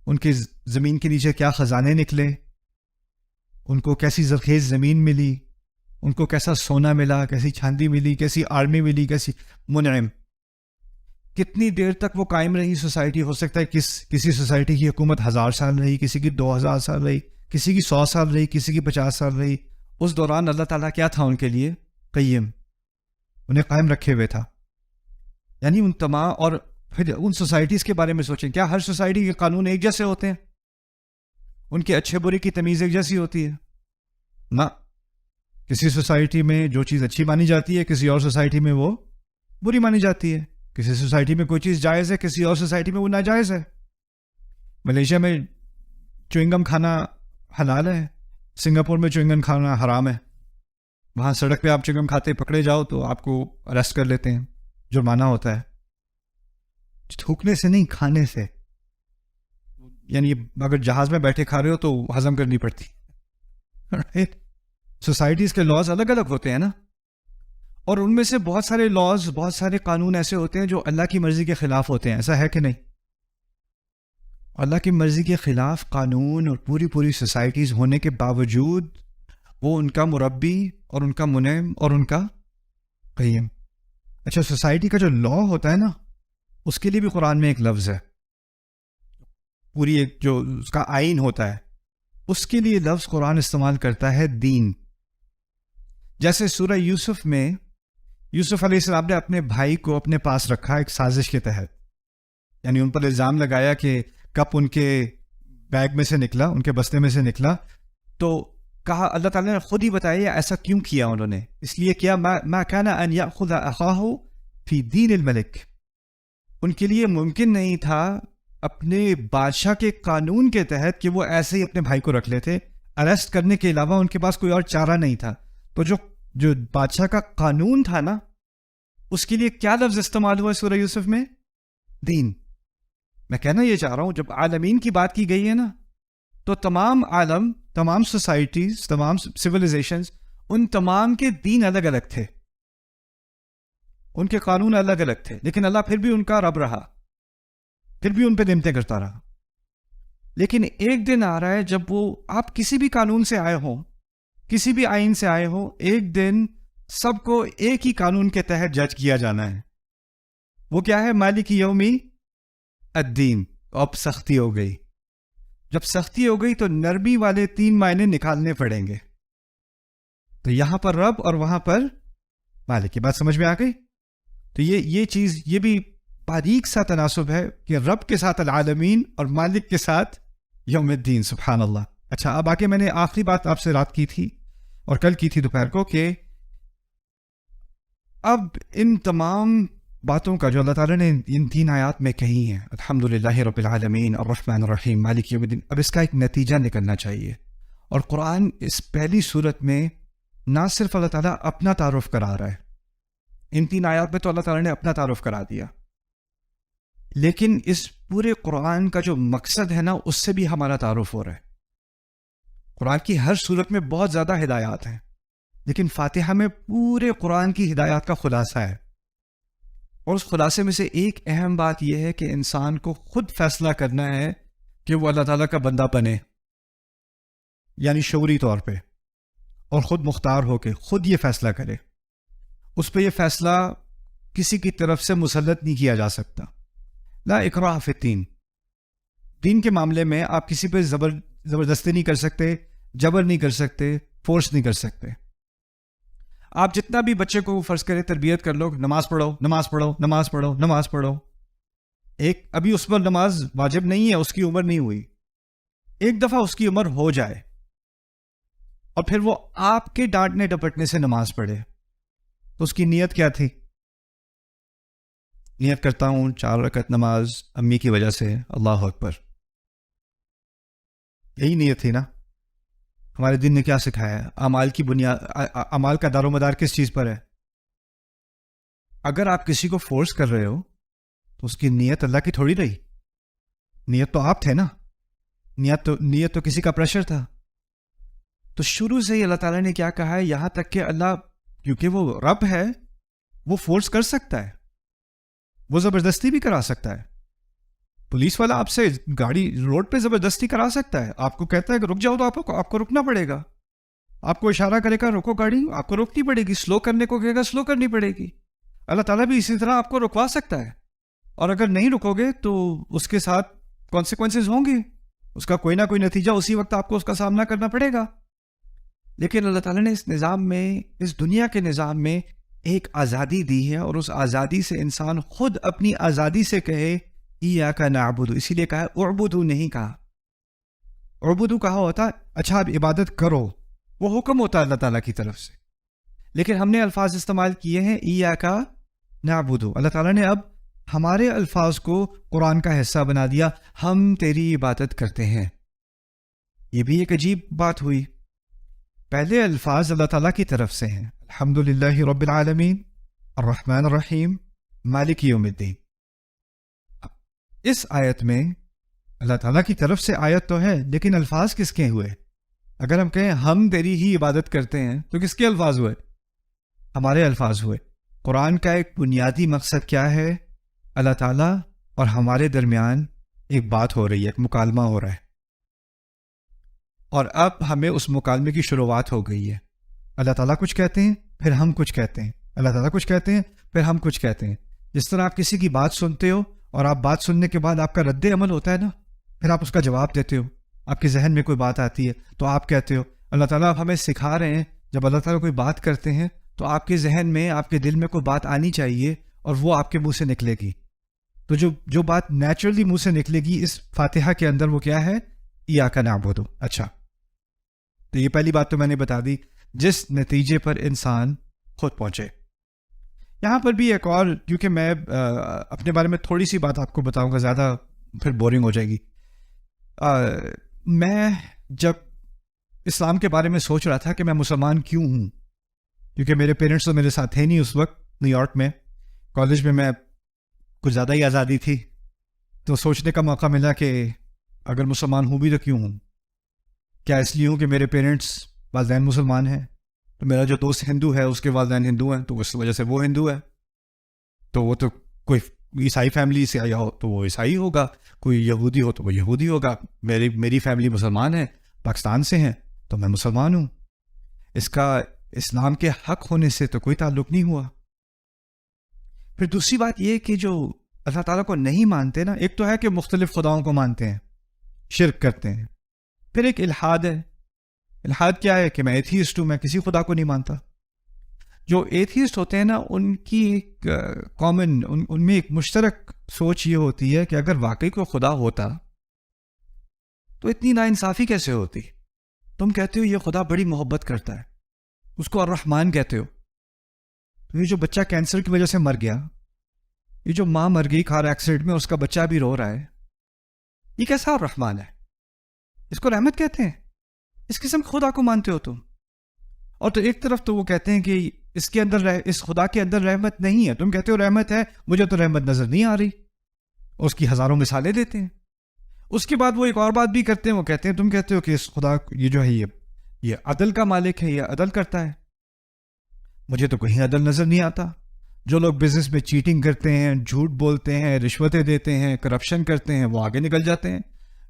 ان کے زمین کے نیچے کیا خزانے نکلے، ان کو کیسی زرخیز زمین ملی، ان کو کیسا سونا ملا، کیسی چاندی ملی، کیسی آرمی ملی، کیسی منعم۔ کتنی دیر تک وہ قائم رہی سوسائٹی؟ ہو سکتا ہے کسی سوسائٹی کی حکومت 1000 سال رہی، کسی کی 2000 سال رہی، کسی کی 100 سال رہی، کسی کی 50 سال رہی۔ اس دوران اللہ تعالیٰ کیا تھا ان کے لیے؟ قیم، انہیں قائم رکھے ہوئے تھا۔ یعنی ان تمام، اور پھر ان سوسائٹیز کے بارے میں سوچیں، کیا ہر سوسائٹی کے قانون ایک جیسے ہوتے ہیں؟ ان کے اچھے برے کی تمیز ایک جیسی ہوتی ہے؟ نہ، کسی سوسائٹی میں جو چیز اچھی مانی جاتی ہے، کسی اور سوسائٹی میں وہ بری مانی جاتی ہے۔ کسی سوسائٹی میں کوئی چیز جائز ہے، کسی اور سوسائٹی میں وہ ناجائز ہے۔ ملیشیا میں چوئنگم کھانا حلال ہے. سنگاپور میں چوئنگم کھانا حرام ہے. وہاں سڑک پہ آپ چوئنگم کھاتے پکڑے جاؤ تو آپ کو اریسٹ کر لیتے ہیں, جرمانہ ہوتا ہے. تھوکنے سے نہیں, کھانے سے. یعنی اگر جہاز میں بیٹھے کھا رہے ہو تو ہضم کرنی پڑتی. سوسائٹیز کے لاز الگ الگ ہوتے ہیں نا, اور ان میں سے بہت سارے لاز, بہت سارے قانون ایسے ہوتے ہیں جو اللہ کی مرضی کے خلاف ہوتے ہیں. ایسا ہے کہ نہیں؟ اللہ کی مرضی کے خلاف قانون اور پوری سوسائٹیز ہونے کے باوجود وہ ان کا مربی اور ان کا منعم اور ان کا قیم. اچھا, سوسائٹی کا جو لا ہوتا ہے نا, اس کے لیے بھی قرآن میں ایک لفظ ہے. پوری ایک جو اس کا آئین ہوتا ہے, اس کے لیے لفظ قرآن استعمال کرتا ہے دین. جیسے سورہ یوسف میں یوسف علیہ السلام نے اپنے بھائی کو اپنے پاس رکھا ایک سازش کے تحت. یعنی ان پر الزام لگایا کہ کپ ان کے بیگ میں سے نکلا, ان کے بستے میں سے نکلا, تو کہا اللہ تعالیٰ نے خود ہی بتایا ایسا کیوں کیا انہوں نے. اس لیے کیا ما کان ان یاخذ اخاہ فی دین الملک, ان کے لیے ممکن نہیں تھا اپنے بادشاہ کے قانون کے تحت کہ وہ ایسے ہی اپنے بھائی کو رکھ لیتے. اریسٹ کرنے کے علاوہ ان کے پاس کوئی اور چارہ نہیں تھا. تو جو بادشاہ کا قانون تھا نا, اس کے لیے کیا لفظ استعمال ہوا سورہ یوسف میں؟ دین. میں کہنا یہ چاہ رہا ہوں, جب عالمین کی بات کی گئی ہے نا, تو تمام عالم, تمام سوسائٹیز, تمام سویلائزیشنز, ان تمام کے دین الگ الگ تھے, ان کے قانون الگ الگ تھے, لیکن اللہ پھر بھی ان کا رب رہا, پھر بھی ان پہ نعمتیں کرتا رہا. لیکن ایک دن آ رہا ہے جب وہ, آپ کسی بھی قانون سے آئے ہوں, کسی بھی آئین سے آئے ہوں, ایک دن سب کو ایک ہی قانون کے تحت جج کیا جانا ہے. وہ کیا ہے؟ مالک یومی الدین. اب سختی ہو گئی. جب سختی ہو گئی تو نرمی والے 3 معنی نکالنے پڑیں گے. تو یہاں پر رب اور وہاں پر مالک کی بات سمجھ میں آ گئی. تو یہ چیز, یہ بھی باریک سا تناسب ہے کہ رب کے ساتھ العالمین اور مالک کے ساتھ یوم الدین. سبحان اللہ. اچھا, اب آگے میں نے آخری بات آپ سے رات کی تھی اور کل کی تھی دوپہر کو, کہ اب ان تمام باتوں کا جو اللہ تعالیٰ نے ان 3 آیات میں کہی ہیں, الحمدللہ رب العالمین الرحمن الرحیم مالک یوم الدین, اب اس کا ایک نتیجہ نکلنا چاہیے. اور قرآن اس پہلی صورت میں نہ صرف اللہ تعالیٰ اپنا تعارف کرا رہا ہے, ان 3 آیات میں تو اللہ تعالیٰ نے اپنا تعارف کرا دیا, لیکن اس پورے قرآن کا جو مقصد ہے نا, اس سے بھی ہمارا تعارف ہو رہا ہے. قرآن کی ہر صورت میں بہت زیادہ ہدایات ہیں, لیکن فاتحہ میں پورے قرآن کی ہدایات کا خلاصہ ہے. اور اس خلاصے میں سے ایک اہم بات یہ ہے کہ انسان کو خود فیصلہ کرنا ہے کہ وہ اللہ تعالیٰ کا بندہ بنے, یعنی شعوری طور پہ, اور خود مختار ہو کے خود یہ فیصلہ کرے. اس پہ یہ فیصلہ کسی کی طرف سے مسلط نہیں کیا جا سکتا. لا اکراہ فی الدین. دین کے معاملے میں آپ کسی پہ زبردستی نہیں کر سکتے, جبر نہیں کر سکتے, فورس نہیں کر سکتے. آپ جتنا بھی بچے کو فرض کرے تربیت کر لو, نماز پڑھو, نماز پڑھو, نماز پڑھو, نماز پڑھو, ایک ابھی اس پر نماز واجب نہیں ہے, اس کی عمر نہیں ہوئی, ایک دفعہ اس کی عمر ہو جائے اور پھر وہ آپ کے ڈانٹنے ڈپٹنے سے نماز پڑھے, تو اس کی نیت کیا تھی؟ نیت کرتا ہوں 4 رکعت نماز امی کی وجہ سے, اللہ اکبر. یہی نیت تھی نا. ہمارے دین نے کیا سکھایا ہے؟ اعمال کی بنیاد, اعمال کا دار و مدار کس چیز پر ہے؟ اگر آپ کسی کو فورس کر رہے ہو تو اس کی نیت اللہ کی تھوڑی رہی. نیت تو آپ تھے نا, نیت تو کسی کا پریشر تھا. تو شروع سے ہی اللہ تعالیٰ نے کیا کہا ہے, یہاں تک کہ اللہ, کیونکہ وہ رب ہے, وہ فورس کر سکتا ہے, وہ زبردستی بھی کرا سکتا ہے. پولیس والا آپ سے گاڑی روڈ پہ زبردستی کرا سکتا ہے, آپ کو کہتا ہے کہ رک جاؤ, تو آپ کو رکنا پڑے گا. آپ کو اشارہ کرے گا روکو گاڑی, آپ کو روکنی پڑے گی. سلو کرنے کو کہے گا, سلو کرنی پڑے گی. اللہ تعالیٰ بھی اسی طرح آپ کو رکوا سکتا ہے, اور اگر نہیں رکو گے تو اس کے ساتھ کانسیکوینسز ہوں گے, اس کا کوئی نہ کوئی نتیجہ اسی وقت آپ کو اس کا سامنا کرنا پڑے گا. لیکن اللہ تعالیٰ نے اس نظام میں, اس دنیا کے نظام میں ایک آزادی دی ہے, اور اس آزادی سے انسان خود اپنی آزادی سے کہے ایاک نعبد. اسی لیے کہا اعبدوا نہیں کہا. اعبدوا کہا ہوتا اچھا آپ عبادت کرو, وہ حکم ہوتا ہے اللہ تعالیٰ کی طرف سے, لیکن ہم نے الفاظ استعمال کیے ہیں ایاک نعبد. اللہ تعالیٰ نے اب ہمارے الفاظ کو قرآن کا حصہ بنا دیا, ہم تیری عبادت کرتے ہیں. یہ بھی ایک عجیب بات ہوئی. پہلے الفاظ اللہ تعالیٰ کی طرف سے ہیں, الحمد للہ رب العالمین الرحمن الرحیم مالک یوم الدین. اس آیت میں اللہ تعالیٰ کی طرف سے آیت تو ہے, لیکن الفاظ کس کے ہوئے؟ اگر ہم کہیں ہم تیری ہی عبادت کرتے ہیں تو کس کے الفاظ ہوئے؟ ہمارے الفاظ ہوئے. قرآن کا ایک بنیادی مقصد کیا ہے؟ اللہ تعالیٰ اور ہمارے درمیان ایک بات ہو رہی ہے, ایک مکالمہ ہو رہا ہے, اور اب ہمیں اس مکالمے کی شروعات ہو گئی ہے. اللہ تعالیٰ کچھ کہتے ہیں, پھر ہم کچھ کہتے ہیں, اللہ تعالیٰ کچھ کہتے ہیں, پھر ہم کچھ کہتے ہیں. جس طرح آپ کسی کی بات سنتے ہو اور آپ بات سننے کے بعد آپ کا رد عمل ہوتا ہے نا, پھر آپ اس کا جواب دیتے ہو. آپ کے ذہن میں کوئی بات آتی ہے تو آپ کہتے ہو. اللہ تعالیٰ اب ہمیں سکھا رہے ہیں, جب اللہ تعالیٰ کوئی بات کرتے ہیں تو آپ کے ذہن میں, آپ کے دل میں کوئی بات آنی چاہیے اور وہ آپ کے منہ سے نکلے گی. تو جو بات نیچرلی منہ سے نکلے گی اس فاتحہ کے اندر وہ کیا ہے؟ ایاک نعبد. اچھا, تو یہ پہلی بات تو میں نے بتا دی جس نتیجے پر انسان خود پہنچے. یہاں پر بھی ایک اور, کیونکہ میں اپنے بارے میں تھوڑی سی بات آپ کو بتاؤں گا, زیادہ پھر بورنگ ہو جائے گی. میں جب اسلام کے بارے میں سوچ رہا تھا کہ میں مسلمان کیوں ہوں, کیونکہ میرے پیرنٹس تو میرے ساتھ تھے نہیں اس وقت. نیو یارک میں کالج میں کچھ زیادہ ہی آزادی تھی, تو سوچنے کا موقع ملا کہ اگر مسلمان ہوں بھی تو کیوں ہوں. کیا اس لیے ہوں کہ میرے پیرنٹس والدین مسلمان ہیں, تو میرا جو دوست ہندو ہے اس کے والدین ہندو ہیں, تو اس وجہ سے وہ ہندو ہے. تو وہ تو کوئی عیسائی فیملی سے آیا ہو تو وہ عیسائی ہوگا, کوئی یہودی ہو تو وہ یہودی ہوگا. میری فیملی مسلمان ہے, پاکستان سے ہیں, تو میں مسلمان ہوں. اس کا اسلام کے حق ہونے سے تو کوئی تعلق نہیں ہوا. پھر دوسری بات یہ کہ جو اللہ تعالیٰ کو نہیں مانتے نا, ایک تو ہے کہ مختلف خداؤں کو مانتے ہیں, شرک کرتے ہیں. پھر ایک الحاد ہے. الحاد کیا ہے؟ کہ میں ایتھیسٹ ہوں, میں کسی خدا کو نہیں مانتا. جو ایتھیسٹ ہوتے ہیں نا, ان کی ایک کامن, ان میں ایک مشترک سوچ یہ ہوتی ہے کہ اگر واقعی کوئی خدا ہوتا تو اتنی ناانصافی کیسے ہوتی؟ تم کہتے ہو یہ خدا بڑی محبت کرتا ہے, اس کو الرحمن کہتے ہو. یہ جو بچہ کینسر کی وجہ سے مر گیا, یہ جو ماں مر گئی کار ایکسیڈنٹ میں, اس کا بچہ بھی رو رہا ہے, یہ کیسا الرحمن ہے؟ اس کو رحمت کہتے ہیں. اس قسم خدا کو مانتے ہو تم. اور تو ایک طرف تو وہ کہتے ہیں کہ اس خدا کے اندر رحمت نہیں ہے, تم کہتے ہو رحمت ہے, مجھے تو رحمت نظر نہیں آ رہی. اس کی ہزاروں مثالیں دیتے ہیں. اس کے بعد وہ ایک اور بات بھی کرتے ہیں, وہ کہتے ہیں, تم کہتے ہو کہ اس خدا یہ جو ہے یہ عدل کا مالک ہے, یہ عدل کرتا ہے. مجھے تو کہیں عدل نظر نہیں آتا. جو لوگ بزنس میں چیٹنگ کرتے ہیں, جھوٹ بولتے ہیں, رشوتیں دیتے ہیں, کرپشن کرتے ہیں, وہ آگے نکل جاتے ہیں.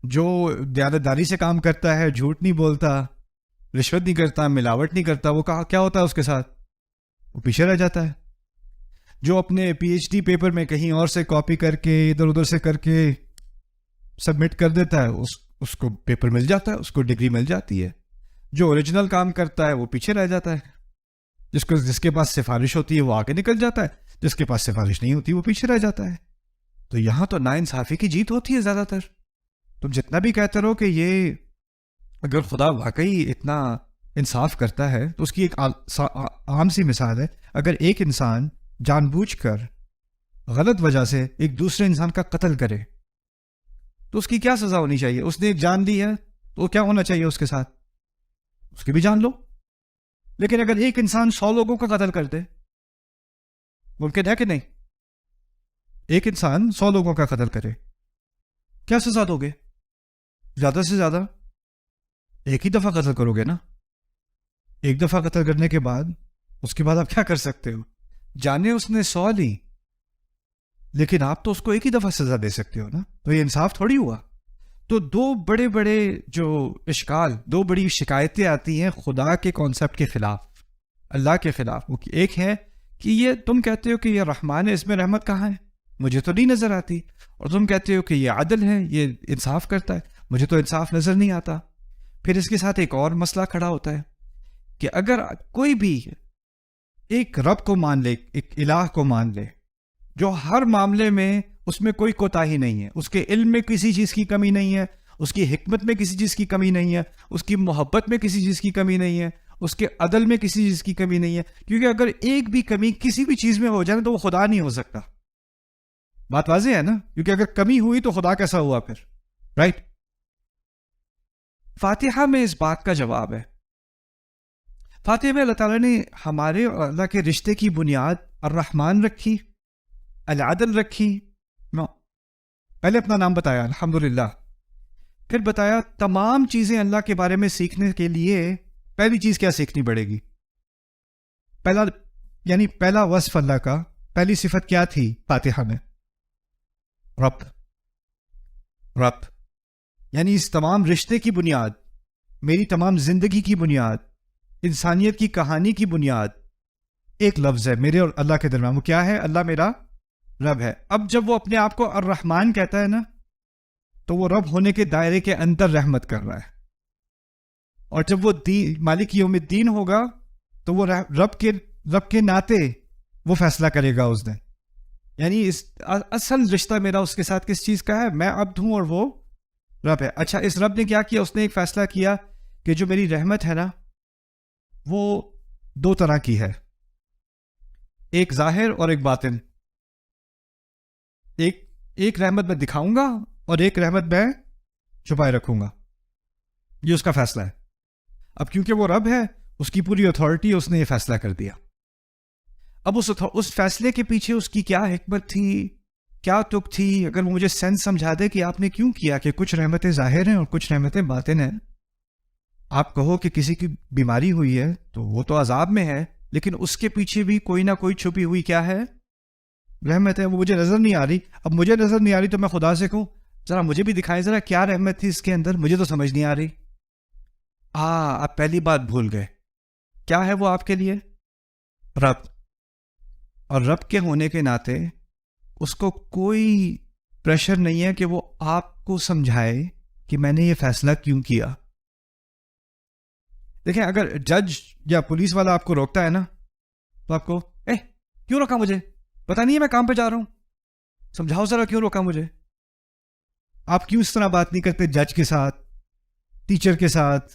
جو دیانتداری سے کام کرتا ہے, جھوٹ نہیں بولتا, رشوت نہیں کرتا, ملاوٹ نہیں کرتا, وہ کیا ہوتا ہے اس کے ساتھ؟ وہ پیچھے رہ جاتا ہے. جو اپنے پی ایچ ڈی پیپر میں کہیں اور سے کاپی کر کے ادھر ادھر سے کر کے سبمٹ کر دیتا ہے, اس کو پیپر مل جاتا ہے, اس کو ڈگری مل جاتی ہے. جو اوریجنل کام کرتا ہے وہ پیچھے رہ جاتا ہے. جس کے پاس سفارش ہوتی ہے وہ آگے نکل جاتا ہے, جس کے پاس سفارش نہیں ہوتی وہ پیچھے رہ جاتا ہے. تو یہاں تو ناانصافی کی جیت ہوتی ہے زیادہ تر. تم جتنا بھی کہتے رہو کہ یہ اگر خدا واقعی اتنا انصاف کرتا ہے تو اس کی ایک عام سی مثال ہے. اگر ایک انسان جان بوجھ کر غلط وجہ سے ایک دوسرے انسان کا قتل کرے تو اس کی کیا سزا ہونی چاہیے؟ اس نے ایک جان دی ہے تو کیا ہونا چاہیے اس کے ساتھ؟ اس کی بھی جان لو. لیکن اگر ایک انسان 100 لوگوں کا قتل کر دے, ممکن ہے کہ نہیں؟ ایک انسان 100 لوگوں کا قتل کرے, کیا سزا دو گے؟ زیادہ سے زیادہ ایک ہی دفعہ قتل کرو گے نا. ایک دفعہ قتل کرنے کے بعد اس کے بعد آپ کیا کر سکتے ہو؟ جانے اس نے 100 لی, لیکن آپ تو اس کو ایک ہی دفعہ سزا دے سکتے ہو نا. تو یہ انصاف تھوڑی ہوا. تو دو بڑے جو اشکال, دو بڑی شکایتیں آتی ہیں خدا کے کانسیپٹ کے خلاف, اللہ کے خلاف. ایک ہے کہ یہ تم کہتے ہو کہ یہ رحمان ہے, اس میں رحمت کہاں ہے؟ مجھے تو نہیں نظر آتی. اور تم کہتے ہو کہ یہ عدل ہے, یہ انصاف کرتا ہے, مجھے تو انصاف نظر نہیں آتا. پھر اس کے ساتھ ایک اور مسئلہ کھڑا ہوتا ہے کہ اگر کوئی بھی ایک رب کو مان لے, ایک الہ کو مان لے جو ہر معاملے میں اس میں کوئی کوتاہی نہیں ہے, اس کے علم میں کسی چیز کی کمی نہیں ہے, اس کی حکمت میں کسی چیز کی کمی نہیں ہے, اس کی محبت میں کسی چیز کی کمی نہیں ہے, اس کے عدل میں کسی چیز کی کمی نہیں ہے, کیونکہ اگر ایک بھی کمی کسی بھی چیز میں ہو جائے تو وہ خدا نہیں ہو سکتا. بات واضح ہے نا؟ کیونکہ اگر کمی ہوئی تو خدا کیسا ہوا پھر, رائٹ؟ فاتحہ میں اس بات کا جواب ہے. فاتحہ میں اللہ تعالیٰ نے ہمارے اور اللہ کے رشتے کی بنیاد الرحمن رکھی, العدل رکھی. پہلے اپنا نام بتایا الحمدللہ, پھر بتایا تمام چیزیں اللہ کے بارے میں سیکھنے کے لیے پہلی چیز کیا سیکھنی پڑے گی. پہلا وصف اللہ کا, پہلی صفت کیا تھی فاتحہ میں؟ رب. رب یعنی اس تمام رشتے کی بنیاد, میری تمام زندگی کی بنیاد, انسانیت کی کہانی کی بنیاد ایک لفظ ہے میرے اور اللہ کے درمیان. وہ کیا ہے؟ اللہ میرا رب ہے. اب جب وہ اپنے آپ کو الرحمن کہتا ہے نا, تو وہ رب ہونے کے دائرے کے اندر رحمت کر رہا ہے. اور جب وہ مالک یوم الدین ہوگا تو وہ رب کے ناطے وہ فیصلہ کرے گا اس دن. یعنی اس اصل رشتہ میرا اس کے ساتھ کس چیز کا ہے؟ میں عبد ہوں اور وہ رب ہے. اچھا, اس رب نے کیا کیا؟ اس نے ایک فیصلہ کیا کہ جو میری رحمت ہے نا وہ دو طرح کی ہے, ایک ظاہر اور ایک باطن. ایک رحمت میں دکھاؤں گا اور ایک رحمت میں چھپائے رکھوں گا. یہ اس کا فیصلہ ہے. اب کیونکہ وہ رب ہے, اس کی پوری اتھارٹی, اس نے یہ فیصلہ کر دیا. اب اس فیصلے کے پیچھے اس کی کیا حکمت تھی, کیا تک تھی؟ اگر وہ مجھے سینس سمجھا دے کہ آپ نے کیوں کیا کہ کچھ رحمتیں ظاہر ہیں اور کچھ رحمتیں باطن ہیں. آپ کہو کہ کسی کی بیماری ہوئی ہے تو وہ تو عذاب میں ہے, لیکن اس کے پیچھے بھی کوئی نہ کوئی چھپی ہوئی کیا ہے؟ رحمت ہے. وہ مجھے نظر نہیں آ رہی. اب مجھے نظر نہیں آ رہی تو میں خدا سے کہوں ذرا مجھے بھی دکھائیں, ذرا کیا رحمت تھی اس کے اندر, مجھے تو سمجھ نہیں آ رہی. آپ پہلی بات بھول گئے. کیا ہے وہ آپ کے لیے؟ رب. اور رب کے ہونے کے ناطے اس کو کوئی پریشر نہیں ہے کہ وہ آپ کو سمجھائے کہ میں نے یہ فیصلہ کیوں کیا. دیکھیں, اگر جج یا پولیس والا آپ کو روکتا ہے نا تو آپ کو کیوں روکا مجھے؟ پتا نہیں ہے میں کام پہ جا رہا ہوں, سمجھاؤ ذرا کیوں روکا مجھے. آپ کیوں اس طرح بات نہیں کرتے جج کے ساتھ, ٹیچر کے ساتھ,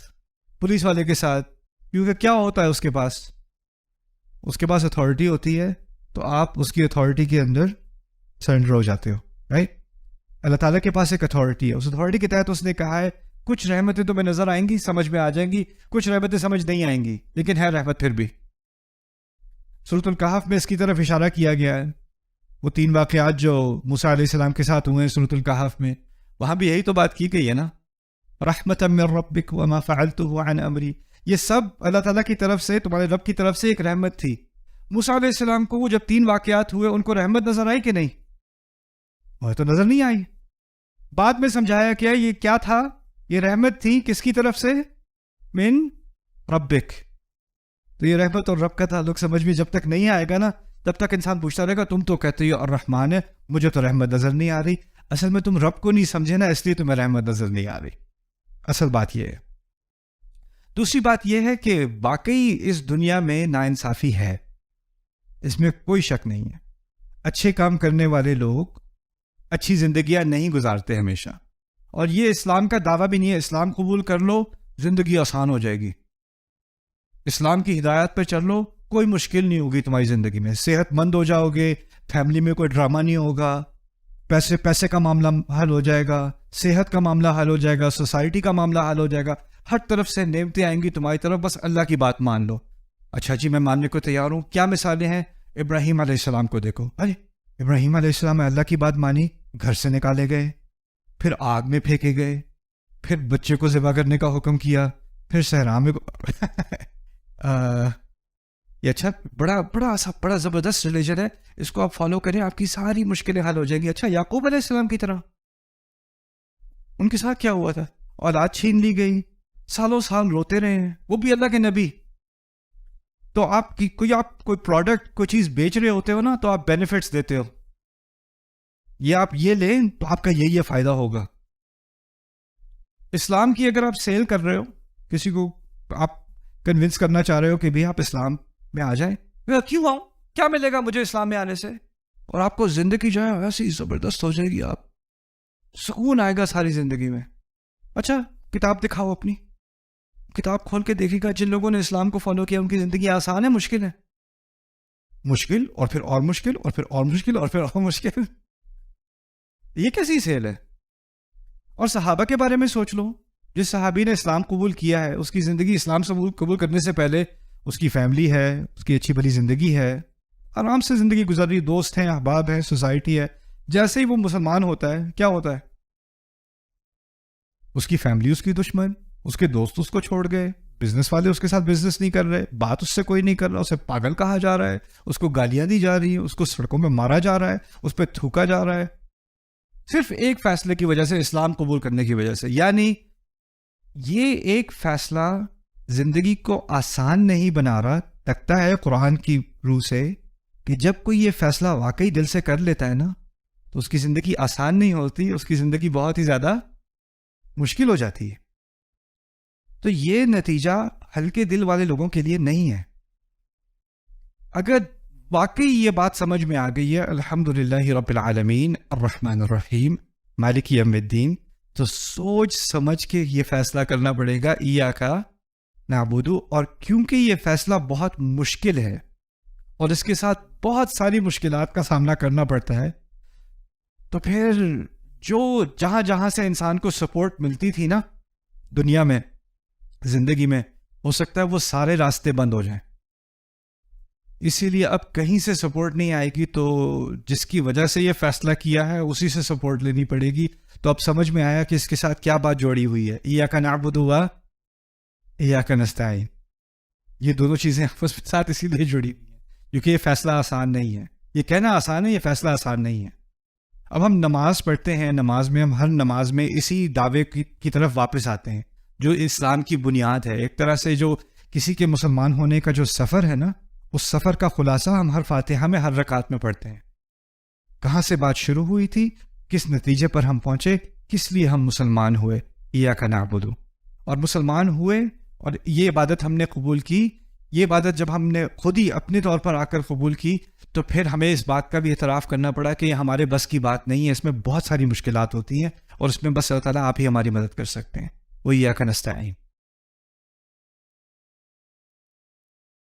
پولیس والے کے ساتھ؟ کیونکہ کیا ہوتا ہے اس کے پاس اتھارٹی ہوتی ہے, تو آپ اس کی اتھارٹی کے اندر سرنڈر ہو جاتے ہو, رائٹ؟ اللہ تعالیٰ کے پاس ایک اتھارٹی ہے, اس اتھارٹی کے تحت اس نے کہا ہے کچھ رحمتیں تمہیں نظر آئیں گی, سمجھ میں آ جائیں گی, کچھ رحمتیں سمجھ نہیں آئیں گی, لیکن ہے رحمت پھر بھی. سورۃ الکہف میں اس کی طرف اشارہ کیا گیا ہے. وہ 3 واقعات جو موسیٰ علیہ السلام کے ساتھ ہوئے ہیں سورۃ الکہف میں, وہاں بھی یہی تو بات کی گئی ہے نا, رحمۃ من ربک وما فعلتہ عن امری. یہ سب اللہ تعالیٰ کی طرف سے, تمہارے رب کی طرف سے ایک رحمت تھی. موسیٰ علیہ السلام کو وہ جب 3 واقعات ہوئے ان کو رحمت نظر آئی کہ نہیں؟ وہ تو نظر نہیں آئی. بعد میں سمجھایا کیا یہ کیا تھا؟ یہ رحمت تھی کس کی طرف سے؟ من ربک. تو یہ رحمت اور رب کا تعلق سمجھ میں جب تک نہیں آئے گا نا, تب تک انسان پوچھتا رہے گا تم تو کہتے ہو الرحمن ہے, مجھے تو رحمت نظر نہیں آ رہی. اصل میں تم رب کو نہیں سمجھے نا, اس لیے تمہیں رحمت نظر نہیں آ رہی. اصل بات یہ ہے. دوسری بات یہ ہے کہ واقعی اس دنیا میں ناانصافی ہے, اس میں کوئی شک نہیں ہے. اچھے کام کرنے والے لوگ اچھی زندگیاں نہیں گزارتے ہمیشہ, اور یہ اسلام کا دعویٰ بھی نہیں ہے. اسلام قبول کر لو, زندگی آسان ہو جائے گی. اسلام کی ہدایات پہ چل لو, کوئی مشکل نہیں ہوگی تمہاری زندگی میں, صحت مند ہو جاؤ گے, فیملی میں کوئی ڈرامہ نہیں ہوگا, پیسے کا معاملہ حل ہو جائے گا, صحت کا معاملہ حل ہو جائے گا, سوسائٹی کا معاملہ حل ہو جائے گا, ہر طرف سے نعمتیں آئیں گی تمہاری طرف, بس اللہ کی بات مان لو. اچھا جی میں ماننے کو تیار ہوں. کیا مثالیں ہیں؟ ابراہیم علیہ السلام کو دیکھو. ارے ابراہیم علیہ السلام نے اللہ کی بات مانی, گھر سے نکالے گئے, پھر آگ میں پھینکے گئے, پھر بچے کو ذبح کرنے کا حکم کیا, پھر صحرا میں یہ اچھا بڑا زبردست ریلیجن ہے, اس کو آپ فالو کریں, آپ کی ساری مشکلیں حل ہو جائیں گی. اچھا یعقوب علیہ السلام کی طرح ان کے ساتھ کیا ہوا تھا؟ اولاد چھین لی گئی, سالوں سال روتے رہے ہیں, وہ بھی اللہ کے نبی. تو آپ کوئی پروڈکٹ کوئی چیز بیچ رہے ہوتے ہو نا, تو آپ بینیفٹس دیتے ہو, یہ آپ یہ لیں تو آپ کا یہ فائدہ ہوگا. اسلام کی اگر آپ سیل کر رہے ہو, کسی کو آپ کنونس کرنا چاہ رہے ہو کہ بھی آپ اسلام میں آ جائیں, کیوں آؤں, کیا ملے گا مجھے اسلام میں آنے سے؟ اور آپ کو زندگی جو ہے ویسے ہی زبردست ہو جائے گی, آپ سکون آئے گا ساری زندگی میں. اچھا کتاب دکھاؤ اپنی, کتاب کھول کے دیکھے گا جن لوگوں نے اسلام کو فالو کیا ان کی زندگی آسان ہے مشکل ہے؟ مشکل, اور پھر اور مشکل, اور پھر اور مشکل, اور پھر اور مشکل. یہ کیسی سیل ہے؟ اور صحابہ کے بارے میں سوچ لو, جس صحابی نے اسلام قبول کیا ہے اس کی زندگی اسلام سے قبول کرنے سے پہلے اس کی فیملی ہے, اس کی اچھی بھلی زندگی ہے, آرام سے زندگی گزر رہی, دوست ہیں, احباب ہیں, سوسائٹی ہے. جیسے ہی وہ مسلمان ہوتا ہے کیا ہوتا ہے؟ اس کی فیملی اس کی دشمن, اس کے دوست اس کو چھوڑ گئے, بزنس والے اس کے ساتھ بزنس نہیں کر رہے, بات اس سے کوئی نہیں کر رہا, اسے پاگل کہا جا رہا ہے, اس کو گالیاں دی جا رہی ہیں, اس کو سڑکوں میں مارا جا رہا ہے, اس پہ تھوکا جا رہا ہے, صرف ایک فیصلے کی وجہ سے, اسلام قبول کرنے کی وجہ سے. یعنی یہ ایک فیصلہ زندگی کو آسان نہیں بنا رہا. لگتا ہے قرآن کی روح سے کہ جب کوئی یہ فیصلہ واقعی دل سے کر لیتا ہے نا تو اس کی زندگی آسان نہیں ہوتی, اس کی زندگی بہت ہی زیادہ مشکل ہو جاتی ہے. تو یہ نتیجہ ہلکے دل والے لوگوں کے لیے نہیں ہے. اگر واقعی یہ بات سمجھ میں آ گئی ہے الحمدللہ رب العالمین الرحمن الرحیم مالک یوم الدین, تو سوچ سمجھ کے یہ فیصلہ کرنا پڑے گا ایاک نعبد. اور کیونکہ یہ فیصلہ بہت مشکل ہے اور اس کے ساتھ بہت ساری مشکلات کا سامنا کرنا پڑتا ہے, تو پھر جو جہاں سے انسان کو سپورٹ ملتی تھی نا دنیا میں, زندگی میں, ہو سکتا ہے وہ سارے راستے بند ہو جائیں. اسی لیے اب کہیں سے سپورٹ نہیں آئے گی, تو جس کی وجہ سے یہ فیصلہ کیا ہے اسی سے سپورٹ لینی پڑے گی. تو اب سمجھ میں آیا کہ اس کے ساتھ کیا بات جوڑی ہوئی ہے, ایاک نعبد و ایاک نستعین. یہ دونوں چیزیں آپس کے ساتھ اسی لیے جڑی ہوئی ہیں کیونکہ یہ فیصلہ آسان نہیں ہے. یہ کہنا آسان ہے, یہ فیصلہ آسان نہیں ہے. اب ہم نماز پڑھتے ہیں, نماز میں ہم ہر نماز میں اسی دعوے کی طرف واپس آتے ہیں جو اسلام کی بنیاد ہے. ایک طرح سے جو کسی کے مسلمان ہونے کا جو سفر ہے نا, اس سفر کا خلاصہ ہم ہر فاتحہ میں ہر رکعت میں پڑھتے ہیں. کہاں سے بات شروع ہوئی تھی, کس نتیجے پر ہم پہنچے, کس لیے ہم مسلمان ہوئے, ایاک نعبد. اور مسلمان ہوئے اور یہ عبادت ہم نے قبول کی. یہ عبادت جب ہم نے خود ہی اپنے طور پر آ کر قبول کی تو پھر ہمیں اس بات کا بھی اعتراف کرنا پڑا کہ یہ ہمارے بس کی بات نہیں ہے, اس میں بہت ساری مشکلات ہوتی ہیں اور اس میں بس اللہ تعالیٰ آپ ہی ہماری مدد کر سکتے ہیں. وہ ایاک نستعین.